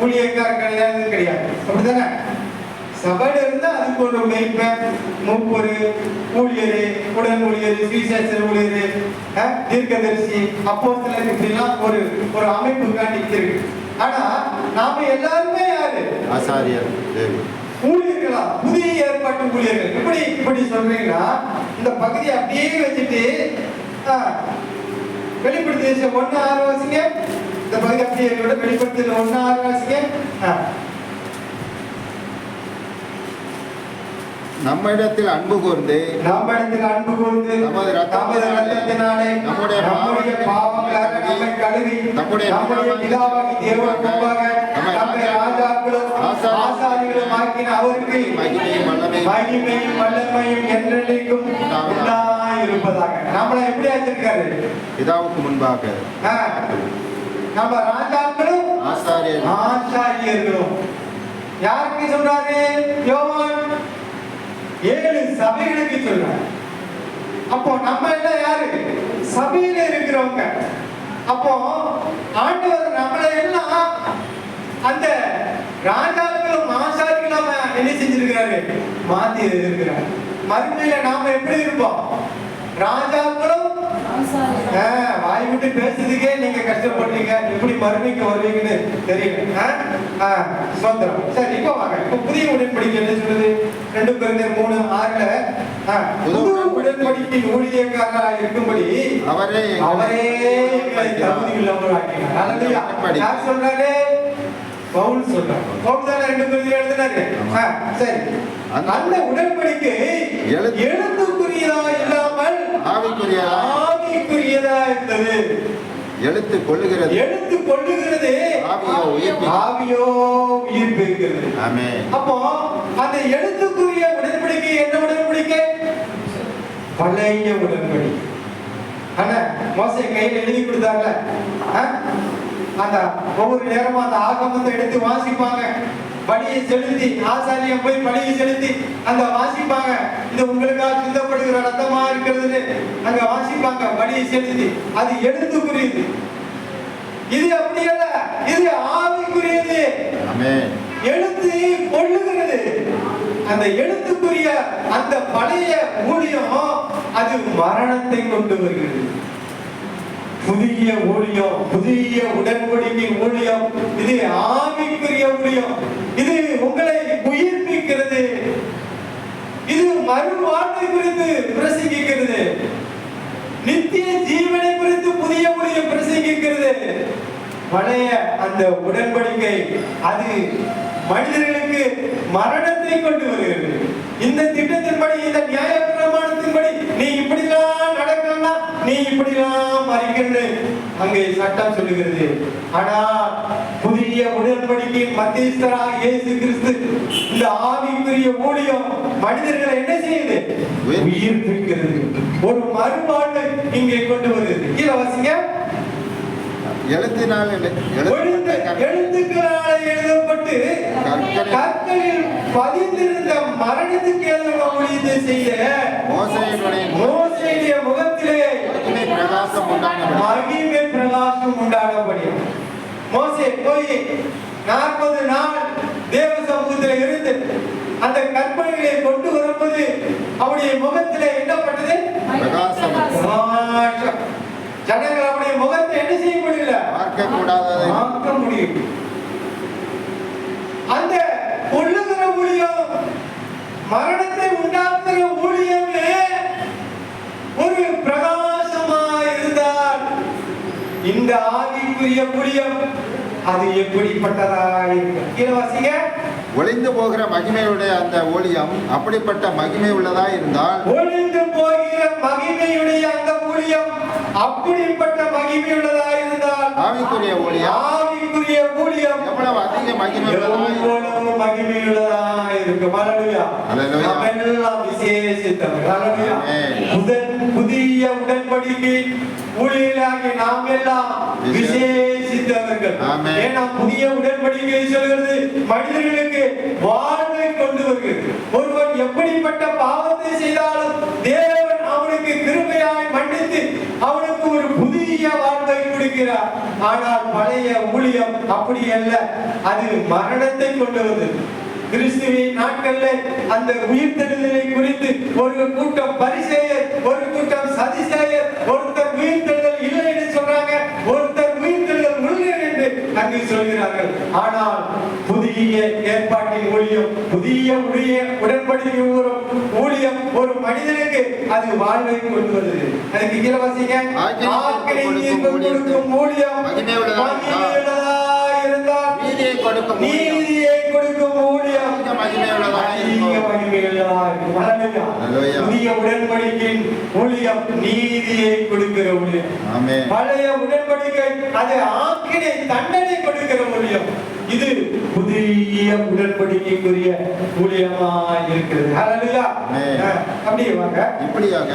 ஊழியக்காரர் கிடையாது. அப்படிதானே? சபையில இருந்தா அதுக்கு ஒரு மேய்ப்பன், மூப்பரு, ஊழியரு, உடன் ஊழியரு, சுவிசேஷர் ஊழியரு, தீர்க்கதரிசி, அப்போஸ்தலர், இப்படிலாம் ஒரு அமைப்பு இருக்கு. ஆனா நாம எல்லாருமே யாரு? ஆசாரியர் லேவி. ஊழியர்களா? புதிய ஏற்பாட்டு ஊழியர்கள். இப்படி சொல்றீங்கன்னா இந்த பகுதியை அப்படியே வச்சுட்டு வெளிப்படுத்தல் 1:6 வாசிங்க. இந்த பகுதி அப்படியே வெளிப்படுத்தல் 1:6 வாசிங்க. நம்மிடத்தில் அன்பு கூர்ந்து நமது ரத்தத்தினாலே நம்முடைய பாவங்களாக நம்மை கழுவி நம்முடைய பிதாவாகிய தேவனுக்கு முன்பாக நம்மை ராஜாக்களும் ஆசாரியர்களும் ஆக்கின அவருக்கு மகிமையும் வல்லமையும் என்றென்றைக்கும் உண்டாயிருப்பதாக. நம்மளை எப்படி ஆச்சிருக்காரு? பிதாவுக்கு முன்பாக நம்ம ராஜாக்களும் ஆசாரியர்களும். யாருக்கு சொல்றாரு? யோவான் 7 சபைகளுக்கு சொல்றாரு. அப்போ நம்ம எல்லாம் யாரு? சபையில இருக்கிறவங்க. அப்போ ஆண்டவர் நம்மளை எல்லாம் அந்த ராஜாக்களும் ஆசாரிகளும் என்ன செஞ்சிருக்கிறாரு? மாத்தி இருக்கிறார். மறுமையில நாம எப்படி இருப்போம்? ராஜாக்களும். வாய் விட்டு பேசுறதுக்கே நீங்க கஷ்டப்படுறீங்க, எப்படி மறுமைக்கு வருவீங்கன்னு தெரியல. சுதந்திரம். சரி, இப்போ வாங்க. இப்போ புதிய உடன்படிக்கை என்ன சொல்லுது? 2 Corinthians 3:6 புது உடன்படிக்கை ஊழியக்காரராக இருக்கும்படி அவரே எங்களை தகுதி உள்ளவர்களாக்கினார். அல்லேலூயா. யார் சொல்றாரு? பவுல் சொல்றாரு. பவுல் தான் 2 Corinthians எழுதினாரு. சரி, அந்த உடன்படிக்கை எழுத்துக்குரியதா இல்லாமல் ஆவிக்குரியதா இருந்தது. எழுத்து கொள்ளுகிறது, ஆவியோ உயிர்ப்பிக்கிறது. ஆமென். அப்போ அந்த எழுத்துக்குரிய உடன்படிக்கை என்ன உடன்படிக்கை? பழைய உடன்படிக்கை. ஆனா மோசே கையில் எழுதி கொடுத்தாங்க. அந்த ஒவ்வொரு நேரமும் அந்த ஆகமத்தை எடுத்து வாசிப்பாங்க. பலியை செலுத்தி ஆசாரியம் போய் பலியை செலுத்தி அங்க வாசிப்பாங்க. இது உங்களுக்காக சிந்தப்படுகிற ரத்தமா இருக்கிறது அங்க வாசிப்பாங்க. பலியை செலுத்தி அது எழுத்துக்குரியது. இது அப்படி அல்ல, இது ஆவிக்குரியது. எழுத்து கொள்ளுகிறது. அந்த எழுத்துக்குரிய அந்த பழைய ஊழியம் அது மரணத்தை கொண்டு வருகிறது. புதிய ஊழியம், புதிய உடன்படிக்கை ஊழியம், இது ஆவிக்குரிய ஊழியம். இது உங்களை உயிர்ப்பிக்கிறது. இது மறுவாழ்வை குறித்து பிரசங்கிக்கிறது. நித்திய ஜீவனை குறித்து புதிய ஊழியம் பிரசங்கிக்கிறது. பழைய அந்த உடன்படிக்கை அது மனிதர்களுக்கு மரணத்தை கொண்டு வருகிறது. இந்த திட்டத்தின்படி, இந்த நியாய பிரமாணத்தின்படி நீ இப்படிலாம் நடக்கணும்னா நீ இப்படிலாம் மறிக்கணும்னு அங்கே சட்டம் சொல்லுகிறது. ஆனா புதிய உடன்படிக்கையின் மத்தியஸ்தராக இயேசு கிறிஸ்து இந்த ஆவிக்குரிய ஊழியம் மனிதர்களை என்ன செய்யுது? உயிர்ப்பிக்கிறது. ஒரு மறுவாழ்வை இங்கே கொண்டு வருகிறது. கீழே வாசிங்க. எழுத்துக்களால் எழுதப்பட்டு கற்களில் பதிந்திருந்த மரணத்துக்கு ஏதுவான ஊழியத்தை செய்த மோசேயுடைய முகத்திலே மகிமை பிரகாசம் உண்டானபடி மோசே போய் 40 நாள் தேவ சமூகத்தில் இருந்து அந்த கற்பனைகளை கொண்டு வரும்போது அவருடைய முகத்திலே என்னப்பட்டது? பிரகாசம். ஜனங்கள் அவருடைய முகத்தை என்ன செய்ய முடியல? பார்க்க முடியும். அந்த கொள்ளுகிற ஊழியம், மரணத்தை உண்டாக்குற ஊழியமே ஒரு பிரகாசமா இருந்தால் இந்த ஆவிக்குரிய ஊழியம் அது எப்படிப்பட்டதா இருக்கு? கீழே வாசிங்க. ஒளிந்து போகிற மகிமையுடைய அந்த ஊழியம் அப்படிப்பட்ட மகிமை உள்ளதா இருந்தால், ஒளிந்து போகிற மகிமையுடைய அந்த ஊழியம் அப்படிப்பட்ட மகிமை உள்ளதா இருந்தால், ஆவிக்குரிய ஊழியம் எவ்வளவு அதிக மகிமை உள்ளதா இருக்கும். ஹல்லேலூயா. நாமெல்லாம் விசேஷித்தவர்கள். ஹல்லேலூயா. புதிய உடன்படிக்கை ஊழியர்களாகிய நாம் எல்லாம் விசேஷித்தவர்கள். ஏன்னா புதிய உடன்படிக்கை சொல்கிறது மனிதர்களுக்கு வாழ்வை கொண்டு வருகிறது. ஒருவன் எப்படிப்பட்ட பாவத்தை செய்தாலும் தேவன் அவனுக்கு கிருபையாய் மன்னித்து அவனுக்கு ஒரு புதிய வாழ்வை கொடுக்கிறார். ஆனால் பழைய ஊழியம் அப்படி அல்ல, அது மரணத்தை கொண்டு வந்தது. கிறிஸ்துவின் நாட்கள்ல அந்த உயிர்த்தெழுதலை குறித்து ஒரு கூட்டம் பரிசேயர், ஒரு கூட்டம் சதிசேயர், ஒருத்தர் உயிர்த்தெழுதல் இல்லை என்று சொல்றாங்க, ஒருத்தர் உயிர்த்தெழுதல் உள்ள என்று அந்த நன்றி சொல்கிறார்கள். ஆனால் புதிய ஏற்பாட்டின் ஊழியம், புதிய உடன்படிக்கை ஊழியம் ஒரு மனிதனுக்கு அது வாழ்வை கொண்டு வருது. அதுக்கு கீழே வாசிங்க. ஆக்கினை தீர்ப்பு கொடுக்கும் ஊழியம் மகிமையுள்ளதா இருந்தால் நீதியை கொடுக்கும் ஊழியம் மகிமையுள்ளதா இருக்கும். புதிய உடன்படிக்கையின் ஊழியம் நீதியை கொடுக்கிற ஊழியம். பழைய உடன்படிக்கை அது ஆக்கினை தண்டனை கொடுக்கிற ஊழியம். இது புதிய உடன்படிக்கைக்குரிய ஊழியமாய் இருக்கிறது. ஹல்லேலூயா. அப்படியே வாங்க. இப்படியாக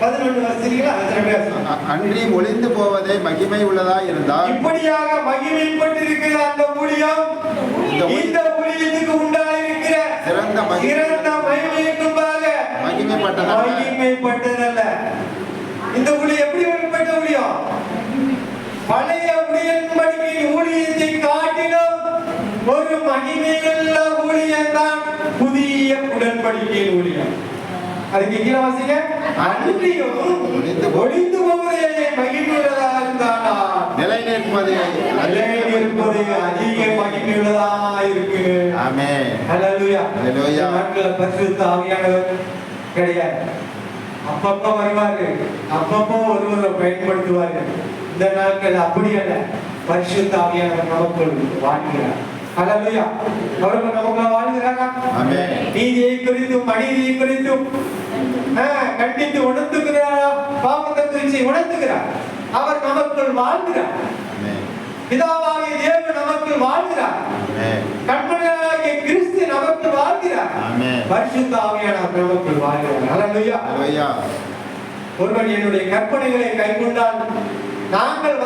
11 வசனங்களா அன்றி ஒளிந்து போவதே மகிமை உள்ளதா இருந்தால் இப்படியாக மகிமைப்பட்டிருக்கிற அந்த ஊழியம் இந்த ஊழியத்துக்கு உண்டாயிருக்கிற சிறந்த மகிமைக்கும்பாக மகிமைப்பட்டதல்ல. இந்த ஊழியம் எப்படி உட்பட்ட ஊழியம்? பழைய உடன்படிக்கையின் ஊழியத்தை காட்டிலும் ஒரு மகிமையுள்ள ஊழியம் தான் புதிய உடன்படிக்கையின் ஊழியம். அதுக்கு கீழே வாசிங்க. அன்றியும் ஒளிந்து போவதே மகிமையுள்ளதா இருந்தானா நிலை நிற்பது அதிக மகிமையுள்ளதா இருக்கு. ஆமென். ஹல்லேலூயா. ஹல்லேலூயா. நாட்கள பரிசுத்த ஆவியானவர் கிடையாது. அப்பப்ப வருவாரு, அப்பப்போ ஒருவரை பயன்படுத்துவார்கள். இந்த நாட்கள் அப்படி அல்ல. பரிசுத்த ஆவியானவர் நமக்குள் வாழ்கிறார். ஹல்லேலூயா. அவர்கள் நமக்குள்ள வாழ்கிறாரா? ஆமென். நீதியை குறித்தும் அநீதியை குறித்தும் கண்டித்து உணர்த்துகிறாரா? பாவத்தை குறித்து உணர்த்துகிறார். அவர் நமக்குள் வாழ்கிறார். பிதாவாகிய தேவன் நமக்குள் வாழ்கிறார். கர்த்தராகிய கிறிஸ்து நமக்குள் வாழ்கிறார். பரிசுத்த ஆவியானவர் நமக்குள் வாழ்கிறார். ஹல்லேலூயா. ஹல்லேலூயா. ஒருவன் என்னுடைய கற்பனைகளை கைக்கொண்டால் நாங்கள்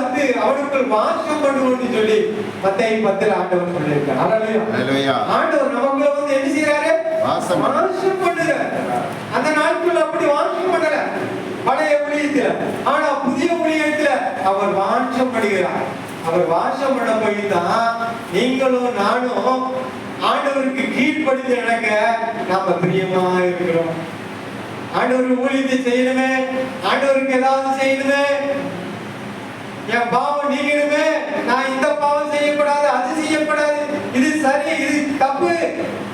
அவனுக்குள் வாசம் பண்ணுவோம்னு சொல்லி மத்தேயு 10 ஆண்டவர் சொல்லியிருக்கார். ஹல்லேலூயா. ஆண்டவர் நமக்குள்ள என்ன செய்யறாரு? வாசம் பண்ணுகிறார். அந்த நாட்கள் அப்படி வாசம் பண்ணல பழைய ஊழியத்துல. ஆனா புதிய ஊழியத்துல அவர் வாசம் பண்ணுகிறார். அவர் வாசம் பண்ண போய் தான் நீங்களும் நானும் ஆண்டவருக்கு கீழ்ப்படிந்து நடக்க நாம பிரியமா இருக்கிறோம். ஆண்டவருக்கு ஊழியத்தை செய்யணுமே, ஆண்டவருக்கு ஏதாவது செய்யணுமே, என் பாவம் நீங்கணுமே, நான் இந்த பாவம் செய்யக்கூடாது, அது செய்யக்கூடாது, இது சரி, இது தப்பு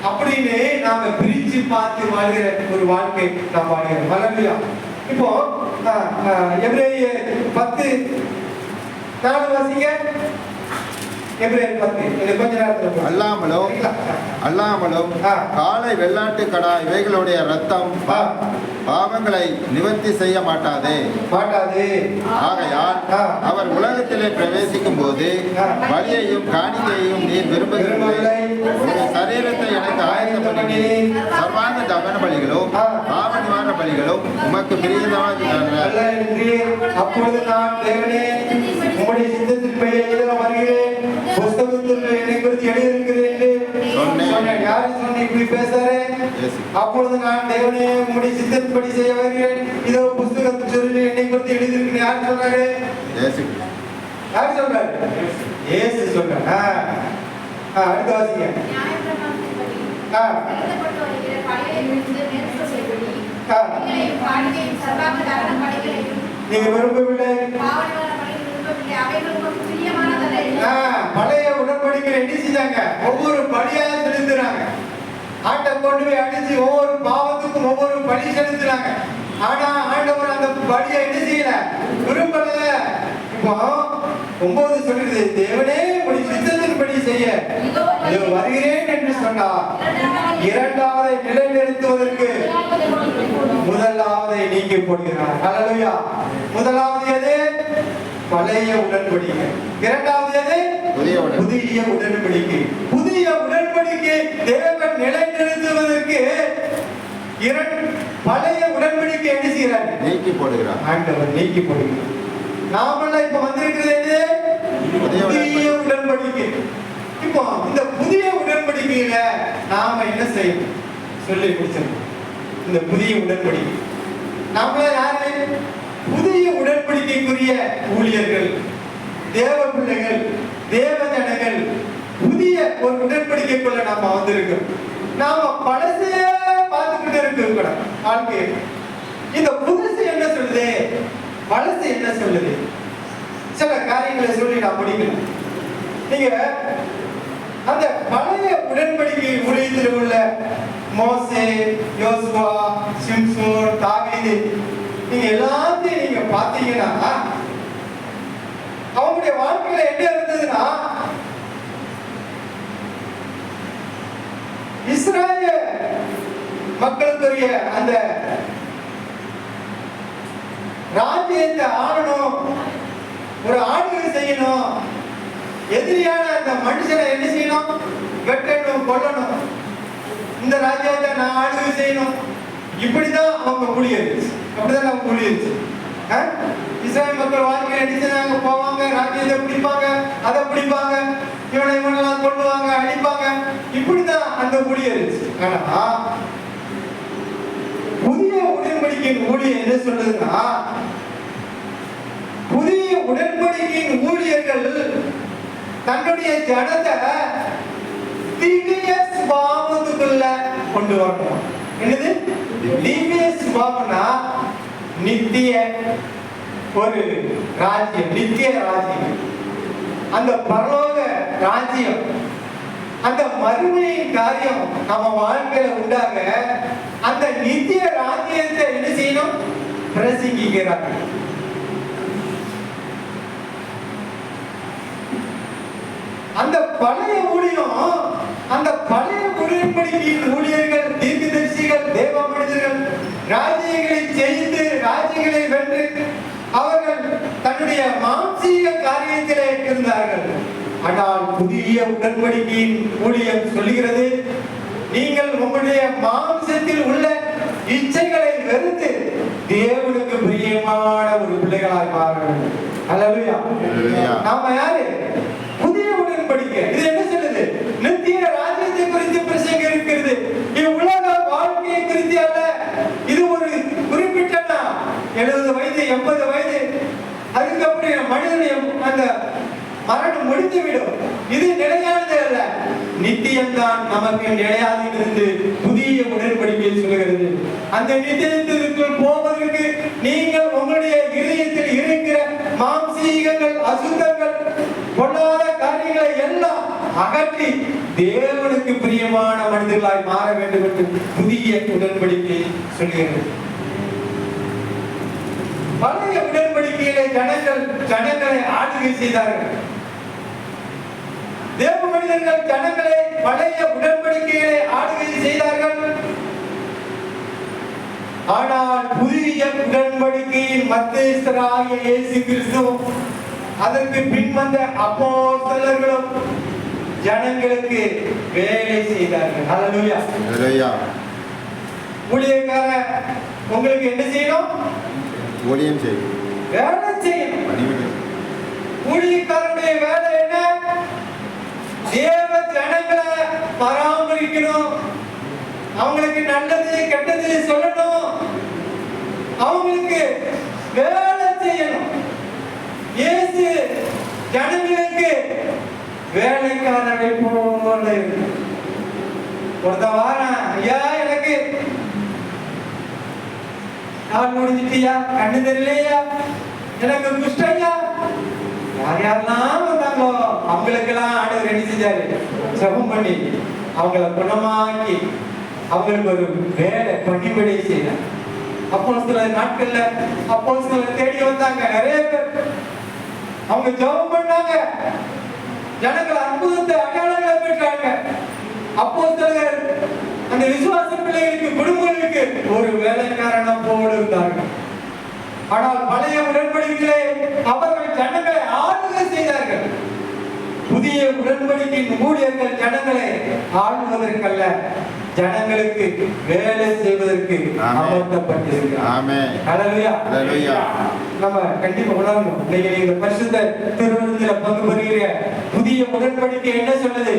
அப்படின்னு நாம பிரிச்சு பார்த்து வாழ்கிற ஒரு வாழ்க்கை நாம் வாழ்கிறோம். ஹல்லேலூயா. இப்போ எபிரேயர் 10:4 வாசிங்க. எபிரேயர் 10 கொஞ்ச நேரத்துல அல்லாமலும் காளை வெள்ளாட்டு கடா இவைகளுடைய ரத்தம் பாவங்களை நிவர்த்தி செய்ய மாட்டாது. ஆகையால் அவர் உலகத்திலே பிரவேசிக்கும் போது பலியையும் காணிக்கையையும் நீர் விரும்புகிறீர்களே, சரீரத்தை எனக்கு ஆயத்தம் பண்ணி சர்வாங்க தகன பலிகளும் பாவ நிவாரண பலிகளும் உமக்கு பிரியமாக. அப்பொழுது நான் தேவனே உம்முடைய சித்தத்தின்படி எழுத வருகிறேன், புஸ்தகத்தில் என்னை குறித்து எழுதியிருக்கிறேன் என்று சொன்னேன். யாரு சொன்ன இப்படி பேசுறே? அப்பொழுது நான் தேவனே உம்முடைய சித்தத்தின்படி செய்ய வருகிறேன், இதோ புஸ்தகத்தில் சொல்லி என்னை குறித்து எழுதியிருக்கிறேன். யார் சொல்றாரு? யார் சொல்றாரு? இயேசு சொல்றாரு. அடுத்த வாசிங்க. நீங்க விரும்பவில்லை பழைய உடன்படிக்கை என்ன செஞ்சாங்க? ஒவ்வொரு பலியா செலுத்துறாங்க. ஆட்டை கொண்டு போய் அடிச்சு ஒவ்வொரு பாவத்துக்கும் ஒவ்வொரு பலி செலுத்துறாங்க. ஆனா ஆண்டவர் அந்த பலியை என்ன செய்யல, விரும்பல. இப்போ 9 சொல்லுது, தேவனே உடைய சித்தத்தின்படி செய்ய வருகிறேன் என்று சொன்னார். இரண்டாவதை நிலைநிறுத்துவதற்கு முதலாவதை நீக்கி போடுகிறார். ஹல்லேலூயா. முதலாவது எது? பழைய உடன்படிக்கை. இரண்டாவது எது? புதிய உடன்படிக்கை. புதிய உடன்படிக்கை தேவன் நிலைநிறுத்துவதற்கு பழைய உடன்படிக்கை என்ன செய்யறாரு? நீக்கி போடுகிறார். ஆண்டவர் நீக்கி போடுகிறார். நாமெல்லாம் இப்ப வந்திருக்கிறது புதிய உடன்படிக்கை. இப்போ இந்த புதிய உடன்படிக்கையில நாம என்ன செய்யணும் சொல்லி முடிச்சிருக்கோம். இந்த புதிய உடன்படிக்கை நாம யாரு? புதிய உடன்படிக்கைக்குரிய ஊழியர்கள், தேவ பிள்ளைகள், தேவ ஜனங்கள். புதிய ஒரு உடன்படிக்கைக்குள்ள நாம வந்திருக்கோம். நாம பழசையே பார்த்துக்கிட்டு இருக்க வாழ்க்கை. இந்த புதுசு என்ன சொல்லுது, பழசு என்ன சொல்லுது? சில காரியங்களை சொல்லி நான் முடிக்கணும். நீங்க அந்த பழைய உடன்படிக்கை ஊழியத்தில் உள்ள மோசே, யோசுவா, சிம்சோன், தாவீது நீங்க எல்லாத்தையும் நீங்க பாத்தீங்கன்னா அவங்களுடைய வாழ்க்கையில என்ன இருந்ததுன்னா இஸ்ரேல் மக்களுக்குரிய அந்த ராஜ்யத்தை ஆளணும், ஒரு ஆளுகை செய்யணும், எதிரியான அந்த மனுஷனை என்ன செய்யணும், வெட்டணும், கொல்லணும், இந்த ராஜ்யத்தை நான் ஆளுகை செய்யணும், இப்படிதான் அவங்க ஊழியர்ச்சு. அப்படிதான் அவங்க ஊழியர்ச்சு. இஸ்ரேல் மக்கள் வாழ்க்கையை அடிச்சுனாங்க, போவாங்க, ராஜ்யத்தை பிடிப்பாங்க, அதை பிடிப்பாங்க, இவனெல்லாம் கொள்ளுவாங்க, அடிப்பாங்க, இப்படிதான் அந்த ஊழியர்ச்சு. ஆனா புதிய உடன்படிக்கையின் ஊழியர் என்ன சொல்லுதுன்னா, புதிய உடன்படிக்கையின் ஊழியர்கள் தன்னுடைய ஜனத்தை திவ்ய சுபாவத்துக்குள்ள கொண்டு வரணும். என்னது திவ்ய சுபாவம்னா? நித்திய ஒரு ராஜ்யம், நித்திய ராஜ்யம், அந்த பரலோக ராஜ்யம், அந்த மறுமையின் காரியம் நம்ம வாழ்க்கையில உண்டாக அந்த நித்திய ராஜ்யத்தை என்ன செய்யணும், பிரசங்கிக்கிறார்கள். அந்த பழைய ஊழியம், அந்த பழைய உடன்படிக்கையின் ஊழியர்கள், தீர்க்கதரிசிகள், தேவ மனிதர்கள் ராஜ்யங்களை செய்து ராஜ்யங்களை வென்று அவர்கள் தன்னுடைய மாம்சீக காரியத்திலே இருந்தார்கள். ஆனால் புதிய உடன்படிக்கையின் ஊழியம் சொல்லுகிறது, நீங்கள் உங்களுடைய மாம்சத்தில் உள்ள இச்சைகளை வெறுத்து தேவனுக்கு பிரியமான ஒரு பிள்ளைகளாய் மாறுங்கள். அல்லேலூயா. நாம யாரு? புதிய உடன்படிக்கை. இது என்ன சொல்லுது? நித்திய ராஜ்யத்தை குறித்து பிரசங்க இருக்கிறது. இது உலக வாழ்க்கையை குறித்து அல்ல. இது ஒரு குறிப்பிட்ட 70 வயது 80 வயது அதுக்கப்புறம் மனிதனுடைய அந்த மரணம் முடிந்துவிடும். இது நிலையானது அல்ல, நித்தியம்தான் நமக்கு நிலையாக இருந்து புதிய உடன்படிக்கை சொல்கிறது. அந்த நித்தியத்திற்குள் போவதற்கு நீங்கள் உங்களுடைய இதயத்தில் இருக்கிற மாம்சீகங்கள், அசுத்தங்கள், பொல்லாத காரியங்களை எல்லாம் அகற்றி தேவனுக்கு பிரியமான மனிதர்களாய் மாற வேண்டும் என்று புதிய உடன்படிக்கை சொல்கிறது. பழைய உடன்படிக்கையிலே ஜனங்களை ஆளுகை செய்தார்கள். தேவ மனிதர்கள் ஜனங்களை பழைய உடன்படிக்கையிலே ஆளுகை செய்தார்கள். ஆனால் புதிய உடன்படிக்கையின் மத்தியஸ்தராகிய இயேசு கிறிஸ்து, அதற்கு பின் வந்த அப்போஸ்தலர்களும் ஜனங்களுக்கு வேலை செய்தார்கள். ஹல்லேலூயா. ஹல்லேலூயா. ஊழியக்கார உங்களுக்கு என்ன செய்யணும்? ஊழியம் செய்யணும், வேலை செய்யணும். ஊழியக்காரனுடைய வேலை என்ன? தேவ ஜனங்களை பராமரிக்கணும், அவங்களுக்கு நல்லது கெட்டது சொல்லணும், அவங்களுக்கு வேலை செய்யணும். இயேசு ஜனங்களுக்கு வேலைக்காரரை போல இருக்கு. ஒருத்த வாரம், ஐயா எனக்கு நாள் முடிஞ்சிட்டியா, கண்ணு தெரியலையா, எனக்கு குஷ்டையா, யார் யாரெல்லாம் வந்தாங்களோ அவங்களுக்கெல்லாம் ஆண்டவர் என்ன செஞ்சாரு? ஜெபம் பண்ணி அவங்கள குணமாக்கி அவங்களுக்கு ஒரு வேலை பணிவிடை செய்தார். அப்போ சில நாட்கள்ல அப்போ சில தேடி வந்தாங்க நிறைய பேர். அவங்க ஜெபம் பண்ணாங்க, ஜனங்கள் அற்புதத்தை அடையாளங்களை பெற்றாங்க. அப்போ சிலர் அந்த விசுவாச பிள்ளைகளுக்கு, குடும்பங்களுக்கு ஒரு வேலைக்காரனை போல இருந்தார்கள். ஆனால் பழைய உடன்படிக்கையிலே அவர்கள் ஜனங்களை ஆளுகை செய்தார்கள். புதிய உடன்படிக்கையின் ஊழியர்கள் ஜனங்களை ஆளுவதற்கல்ல, ஜனங்களுக்கு வேலை செய்வதற்கு அமர்த்தப்பட்டிருக்கிறார். ஹல்லேலூயா. ஹல்லேலூயா. நம்ம கண்டிப்பா உணரணும். நீங்க இந்த பரிசுத்த திருவிருந்தில பங்கு பெறுகிற புதிய உடன்படிக்கை என்ன சொல்லுது?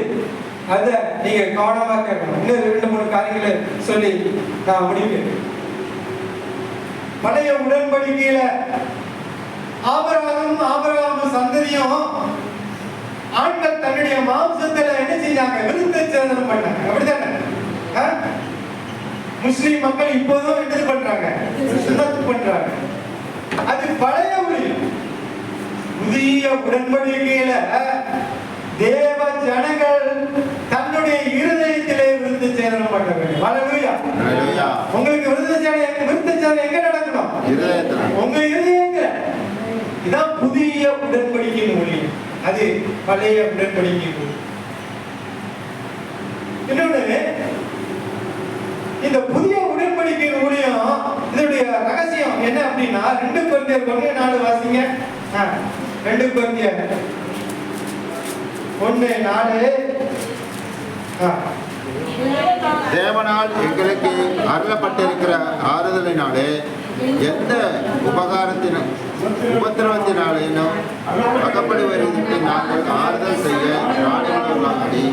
அத நீங்க கவனமா கேட்கணும். இன்னும் 2-3 காரியங்களை சொல்லி நான் முடிக்கிறேன். பழைய உடன்படிக்கையில ஆபிரகாமும் சந்ததியும் ஆண்கள் தன்னுடைய மாம்சத்துல என்ன செஞ்சாங்க? விருத்த சேதனம் பண்ணாங்க. அப்படித்தானே? முஸ்லிம் மக்கள் இப்போதும் என்ன பண்றாங்க? சுன்னத் பண்றாங்க. அது பழைய ஊழியம். புதிய உடன்படிக்கையில தேவ ஜனங்கள் தன்னுடைய இருதயத்திலே விருது சேதனம் பண்ண வேண்டும். ஹல்லேலூயா. ஹல்லேலூயா. உங்களுக்கு விருது சேதனம் எங்க நடக்கணும்? இருதயத்துல. உங்க இருதயத்துல. இதான் புதிய உடன்படிக்கையின் ஊழியம். அது பழைய உடன்படிக்கை. இன்னொன்னு, இந்த புதிய உடன்படிக்கையின் ஊழியம் இதனுடைய ரகசியம் என்ன அப்படின்னா 2 கொரிந்தியர் 1:4 வாசிங்க. 2 கொரிந்தியர் 1:4. தேவனால் எங்களுக்கு அருளப்பட்டிருக்கிற ஆறுதலினாலே எந்த உபத்திரவத்தினாலேனும் அகப்படுவதற்கு நாங்கள் ஆறுதல் செய்ய நாடுகளுள்ளாடி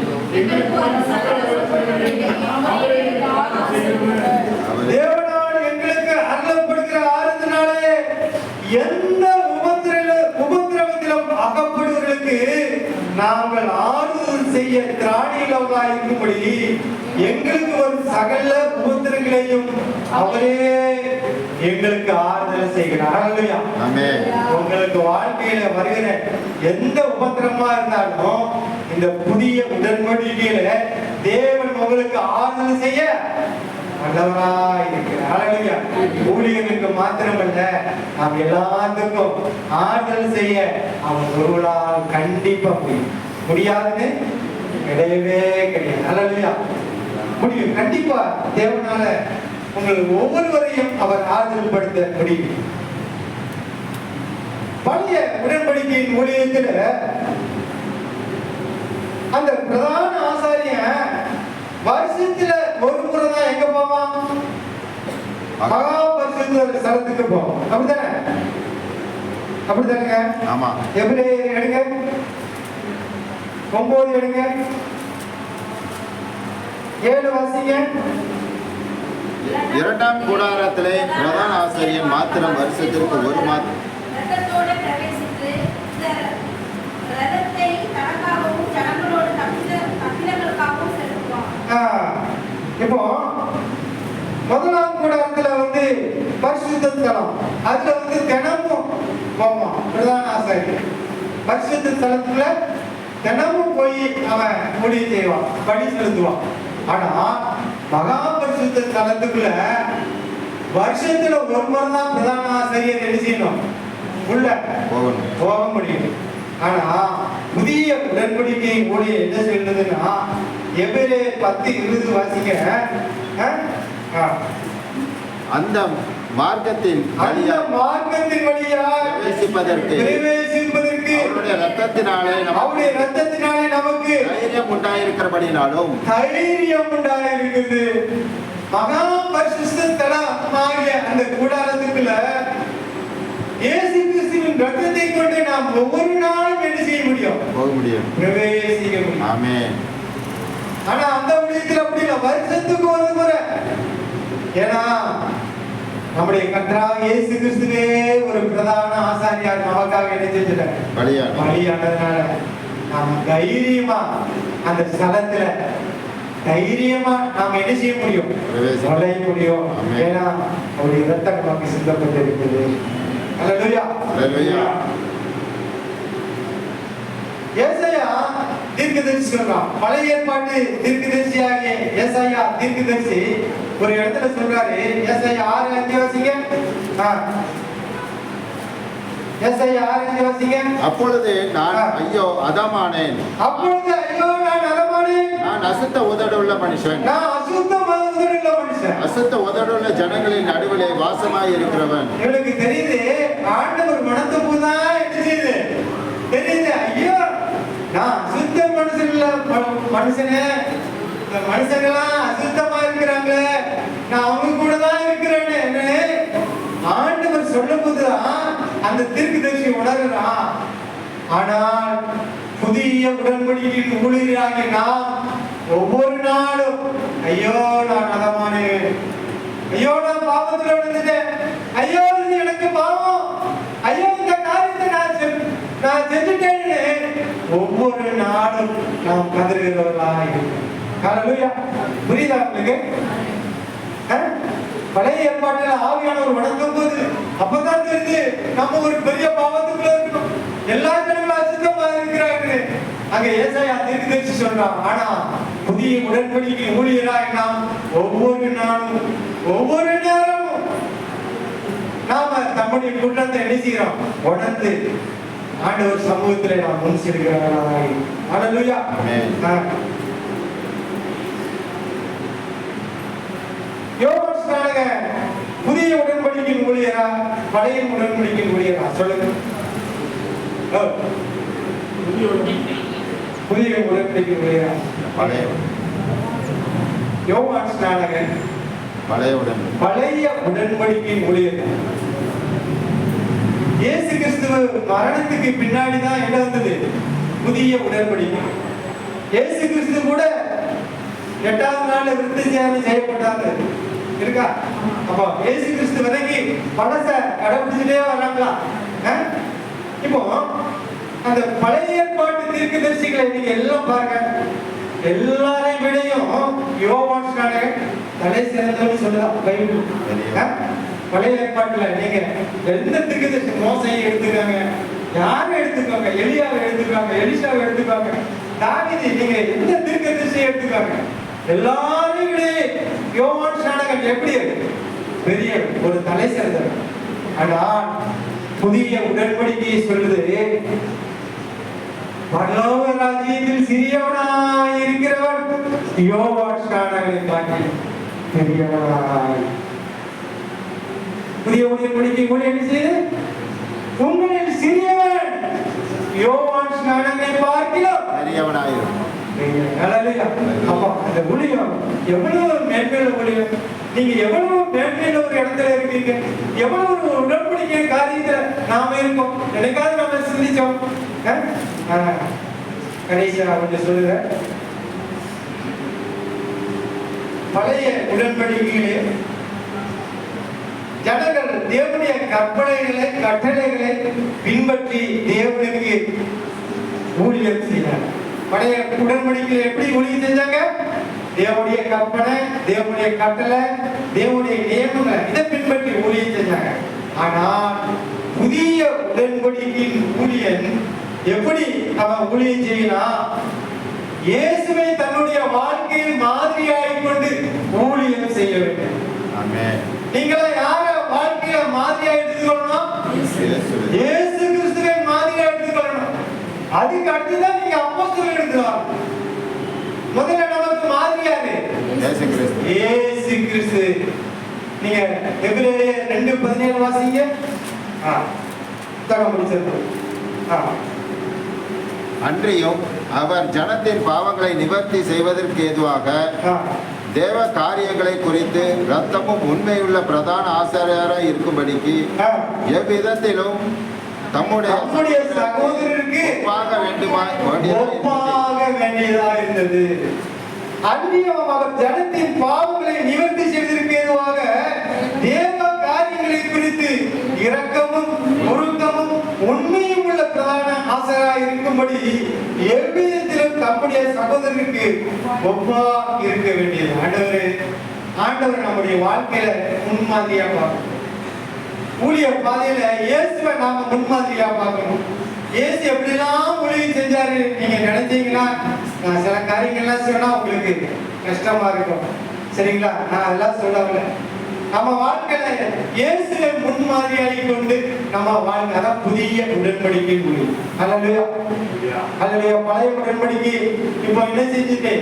தேவனால் எங்களுக்கு அருளப்படுகிற ஆறுதலினாலே எந்த உபத்திரவத்திலும் அகப்படுவதற்கு நாங்கள் ஆறுதல் செய்ய திராணிகளவர்களாய் இருக்கும்படி எங்களுக்கு ஒரு சகல உபத்திரங்களையும் அவரே எங்களுக்கு ஆறுதல் செய்கிறார். ஹல்லேலூயா. ஆமென். உங்களுக்கு வாழ்க்கையில வருகிற எந்த உபத்திரமா இருந்தாலும் இந்த புதிய உடன்படிக்கையில தேவன் உங்களுக்கு ஆறுதல் செய்ய வல்லவராய் இருக்கிறார். ஹல்லேலூயா. ஊழியர்களுக்கு மாத்திரமல்ல, நாம் எல்லாத்துக்கும் ஆறுதல் செய்ய அவன் ஒருவரால் கண்டிப்பா முடியாதுன்னு கிடையவே கிடையாது. ஹல்லேலூயா. முடியும். கண்டிப்பா தேவனால உங்கள் ஒவ்வொருவரையும் அவர் ஆறுதல் படுத்த முடியும். பழைய உடன்படிக்கையின் ஊழியத்தில் அந்த பிரதான ஆசாரியன் வருஷத்துல ஒரு முறை தான் எங்க போவான்? மகா பரிசுத்த ஸ்தலத்துக்கு போவோம். அப்படித்தானே? அப்படித்தானுங்க? ஆமா. எபிரேயர் எடுங்க, 9 எடுங்க, 7 வாசிங்க. 2ஆம் கூடாரத்திலே பிரதான ஆசாரியன் மாத்திரம் வருஷத்திற்கு ஒரு மாதம் இப்போ 1ஆம் கூடாரத்துல பரிசுத்த ஸ்தலம், அதுல தினமும் போவான் பிரதான ஆசாரியன். பரிசுத்த ஸ்தலத்துல தினமும் போய் அவன் ஊழியம் செய்வான், பலி செலுத்துவான். ஆனா மகா பரிசுத்த ஸ்தலத்துக்குள்ள வருஷத்துல ஒரு முறை தான் பிரதான ஆசாரியர் என்ன செய்யணும்? உள்ள போக முடியும். ஆனா புதிய உடன்படிக்கை ஊழியம் என்ன சொல்றதுன்னா எபிரேயர் 10:20 வாசிங்க. அந்த மார்க்கத்தின் வழியாக பிரவேசிப்பதற்கு அவருடைய ரத்தத்தினாலே நமக்கு தைரியம் உண்டாயிருக்கிறபடினாலும் மகா பரிசுத்த ஸ்தலமாகிய அந்த கூடாரத்துக்குள்ள இயேசு கிறிஸ்துவின் ரத்தத்தை கொண்டு நாம் ஒவ்வொரு நாளும் என்ன செய்ய முடியும்? போக முடியும், பிரவேசிக்க முடியும். ஆமென். ஆனா அந்த ஊழியத்தில் அப்படி இல்லை, வருஷத்துக்கு ஒரு முறை. ஏன்னா நம்முடைய கர்த்தராகிய இயேசு கிறிஸ்துவே ஒரு பிரதான ஆசாரியார் நமக்காக என்ன செஞ்சிட்டார்? பலியானதுனால நாம தைரியமா அந்த ஸ்தலத்துல தைரியமா நாம என்ன செய்ய முடியும்? நுழைய முடியும். ஏன்னா அவருடைய ரத்தம் நமக்கு சிந்தப்பட்டு இருக்குது. ஹல்லேலூயா. ஹல்லேலூயா. ஏசாயா தீர்க்கதரிசி சொல்றான். பழைய ஏற்பாட்டு தீர்க்கதரிசியாகிய ஏசாயா தீர்க்கதரிசி ஒரு இடத்துல சொல்றாரு. ஏசாயா 6:5 வாசிங்க. ஏசாயா 6:5 வாசிங்க. அப்பொழுது நான் ஐயோ அதமானேன், நான் அசுத்த உதடுள்ள மனுஷன், அசுத்த உதடுள்ள ஜனங்களின் நடுவிலே வாசமாய் இருக்கிறவன். இவனுக்கு தெரியுது ஆண்டவர் மனத்துக்கு தான் என்ன செய்யுது தெரியுது. ஐயோ நான் அசுத்த மனுஷனே, இந்த மனுஷங்கெல்லாம் அசுத்தமா இருக்கிறாங்க, நான் அவங்க கூட தான் இருக்கிறேன்னு ஆண்டவர் சொல்லும் போதுதான் அந்த தீர்க்கதரிசி உணர்கிறான். ஆனால் புதிய உடன்படிக்கையின் ஊழியராகிய நாம் ஒவ்வொரு நாளும் ஐயோ நான் நலமானேன், ஐயோ நான் பாவத்துல விழுந்துட்டேன், ஐயோ இது எனக்கு பாவம், ஐயோ இந்த காரியத்தை நான் செஞ்சுட்டேன்னு ஒவ்வொரு நாளும் நாம் கதறுகிறவர்களாக இருக்கிறோம். ஹல்லேலூயா. புரியுதா உங்களுக்கு? பழைய ஏற்பாட்டில் ஆவியானவர் வணங்கும் போது அப்பதான் தெரியுது நம்ம ஒரு பெரிய பாவத்துக்குள்ள இருக்கணும், எல்லா ஜனங்களும் அசுத்தமா இருக்கிறாங்க. அங்க ஏசாயா தீர்க்கதரிசி சொல்றான். ஆனா புதிய உடன்படிக்கை ஊழியராய் நாம் ஒவ்வொரு நாளும் ஒவ்வொரு நேரமும் நாம நம்முடைய குற்றத்தை என்ன செய்கிறோம்? உணர்ந்து ஆண்டவர் சமூகத்தில் நாம் முன் செல்கிறவர்களாய். அல்லேலூயா. யோவான் ஸ்நானகன் புதிய உடன்படிக்கையின் ஊழியரா பழைய உடன்படிக்கையின் ஊழியரா? சொல்லுங்க. புதிய உடன்படிக்கையின் ஊழியரா? பழைய. யோவான் ஸ்நானகன் பழைய உடன்படிக்கையின் ஊழியர். இயேசு கிறிஸ்துவ மரணத்துக்கு பின்னாடி தான் என்ன வந்தது? புதிய உடன்படிக்கை. இயேசு கிறிஸ்து கூட 8ஆவது நாள் விருத்திசேதனம் செய்யப்பட்டாரு இருக்கா? அப்போ இயேசு கிறிஸ்து வரைக்கும் பழச கடைபிடிச்சுட்டே வராங்களா? இப்போ அந்த பழைய ஏற்பாட்டு தீர்க்கதரிசிகளை நீங்க எல்லாம் பாருங்க. எல்லாரையும் விடையும் யோவான் ஸ்நானகன் தலை சிறந்தவன்னு சொல்லுதான் பைபிள். பழைய ஏற்பாட்டுல நீங்க எந்த தீர்க்கதரிசி? மோசையை எடுத்துக்காங்க, யாரும் எடுத்துக்காங்க, எலியாவை எடுத்துக்காங்க, எலிசாவை எடுத்துக்காங்க, தாவீது, நீங்க எந்த தீர்க்கதரிசியை எடுத்துக்காங்க, எல்லாரையும் விட யோவான் ஸ்நானகன் எப்படி பெரிய ஒரு தலை சிறந்தவர். ஆனால் புதிய உடன்படிக்கையை சொல்லுது, பரலோக ராஜ்யத்தில் சிறியவனாய் இருக்கிறவன் யோவான் ஸ்நானகனை காட்டி பெரியவனாய். புதிய உடன்படிக்கை கூட என்ன செய்யுது? உங்களில் சிறியவன் யோவான் ஸ்நானகனை பார்க்கிறோம் பெரியவனாயிரும். அப்ப அந்த ஊழியம் எவ்வளவு மேன்மையில ஊழியம். நீங்க எவ்வளவு மேன்மையில ஒரு இடத்துல இருக்கீங்க, எவ்வளவு ஒரு உடன்படிக்கை காரியத்துல நாம இருக்கோம். எனக்காவது நம்ம சிந்திச்சோம். கடைசியா கொஞ்சம் சொல்லுங்க. பழைய உடன்படிக்கையிலே ஜனங்கள் தேவனுடைய கற்பனைகளை கட்டளைகளை பின்பற்றி தேவனுக்கு ஊழியம் செய்தார். பழைய உடன்படிக்கையில் எப்படி ஊழியம் செஞ்சாங்க? தேவனுடைய கற்பனை, தேவனுடைய கட்டளை, தேவனுடைய நியமங்களை இதை பின்பற்றி ஊழியம் செஞ்சாங்க. ஆனால் புதிய உடன்படிக்கையின் ஊழியன் எப்படி அவன் ஊழியம் செய்யலாம்? இயேசுவை தன்னுடைய வாழ்க்கையில் மாதிரியாய் கொண்டு ஊழியம் செய்ய வேண்டும். ஆமென். நீங்களா யார வாழ்க்கையில மாதிரியா எடுத்துக்கொள்ளணும்? இயேசு கிறிஸ்துவை மாதிரியா எடுத்துக்கொள்ளணும். அதுக்கு அடுத்துதான் நீங்க அப்போஸ்தலர் எடுத்துக்கலாம். முதல்ல நமக்கு மாதிரி யாரு? இயேசு கிறிஸ்து. நீங்க எபிரேயர் 2:17 வாசிங்க. அன்றியும் அவர் ஜனத்தின் பாவங்களை நிவர்த்தி செய்வதற்கு ஏதுவாக தேவ காரியங்களை குறித்து ரத்தமும் உண்மையுள்ள பிரதான ஆசாரியராய் இருக்கும்படிக்கு எவ்விதத்திலும் தம்முடைய சகோதரருக்கு ஒப்பாக வேண்டியதா இருந்தது. அன்றியும் அவர் ஜனத்தின் பாவங்களை நிவர்த்தி செய்வதற்கு ஏதுவாக தேவ காரியங்களை குறித்து இரக்கமும் ஒழுக்கமும் உண்மையும் உள்ள பிரதான ஆசாரியராய் இருக்கும்படி எவ்விதத்திலும் தம்முடைய சகோதரருக்கு ஒப்பாக இருக்க வேண்டியது. ஆண்டவர் நம்முடைய வாழ்க்கையில முன்மாதிரியா பார்க்கணும். ஊழிய பாதையில இயேசுவை நாம முன்மாதிரியா பார்க்கணும். இயேசு எப்படிலாம் ஊழியம் செஞ்சாரு நீங்க நினைச்சீங்கன்னா, நான் சில காரியங்கள்லாம் சொன்னா உங்களுக்கு கஷ்டமா இருக்கும். சரிங்களா? நான் அதெல்லாம் சொல்லல. நம்ம வாழ்க்கையில இயேசுவை முன்மாதிரியாகி கொண்டு நம்ம வாழ்க்கை, அதான் புதிய உடன்படிக்கை ஊழியம். அல்லேலூயா. அல்லேலூயா. பழைய உடன்படிக்கை இப்போ என்ன செஞ்சுட்டு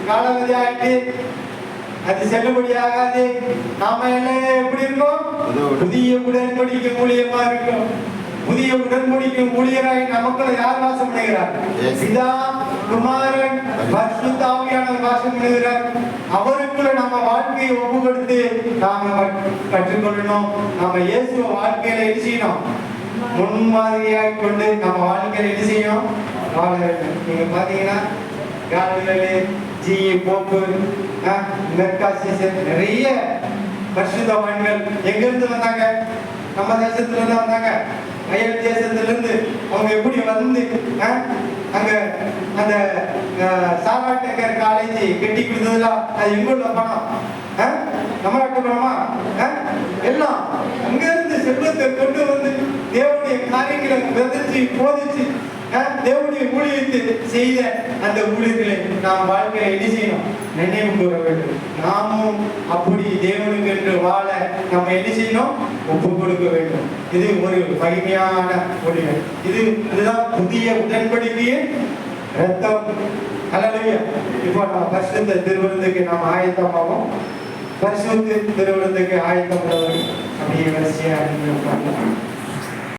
காலாவதி ஆயிட்டு அது செல்லுபடி ஆகாது. நாம எல்லாம் எப்படி இருக்கோம்? புதிய உடன்படிக்கை ஊழியமா இருக்கோம். புதிய உடன்படிக்கை ஊழியராய் நமக்குள்ள யார் வாசம் பண்ணுகிறார்? பிதா, குமாரன், பரிசுத்த ஆவியானவர் வாசம் பண்ணுகிறார். அவருக்குள்ள நம்ம வாழ்க்கையை ஒப்பு கொடுத்து நாம கற்றுக்கொள்ளணும். நம்ம இயேசு வாழ்க்கையில என்ன செய்யணும்? முன்மாதிரியாக கொண்டு நம்ம வாழ்க்கையில என்ன செய்யணும்? வாழ வேண்டும். நீங்க பாத்தீங்கன்னா போப்பு நிறைய பரிசுத்தவான்கள் எங்க இருந்து வந்தாங்க? நம்ம தேசத்துல இருந்து வந்தாங்க. அயல் தேசத்துல இருந்து அவங்க எப்படி வந்து அங்க அந்த சாராட்டக்கர் காலேஜ் கட்டி கொடுத்ததுலாம் அது எங்குள்ள பணம்? நம்ம நாட்டு பணமா? எல்லாம் அங்க இருந்து செல்வத்தை கொண்டு வந்து தேவனுடைய காரியங்களை விதைச்சு போதிச்சு தேவனுடைய ஊழியத்தை செய்த அந்த ஊழியர்களை நாம் வாழ்க்கையில என்ன செய்யணும்? நினைவு கூற வேண்டும். நாமும் அப்படி தேவனுக்கு என்று வாழ நம்ம என்ன செய்யணும்? ஒப்பு கொடுக்க வேண்டும். இது ஒரு மகிமையான ஊழியம். இதுதான் புதிய உடன்படிக்கையின் ரத்தம். அல்லேலூயா. இப்போ நம்ம பரிசுத்த திருவிருந்துக்கு நாம் ஆயத்தமாவோம். பரிசுத்த திருவிருந்துக்கு ஆயத்தம் உள்ளவர்கள் அப்படியே வரிசையா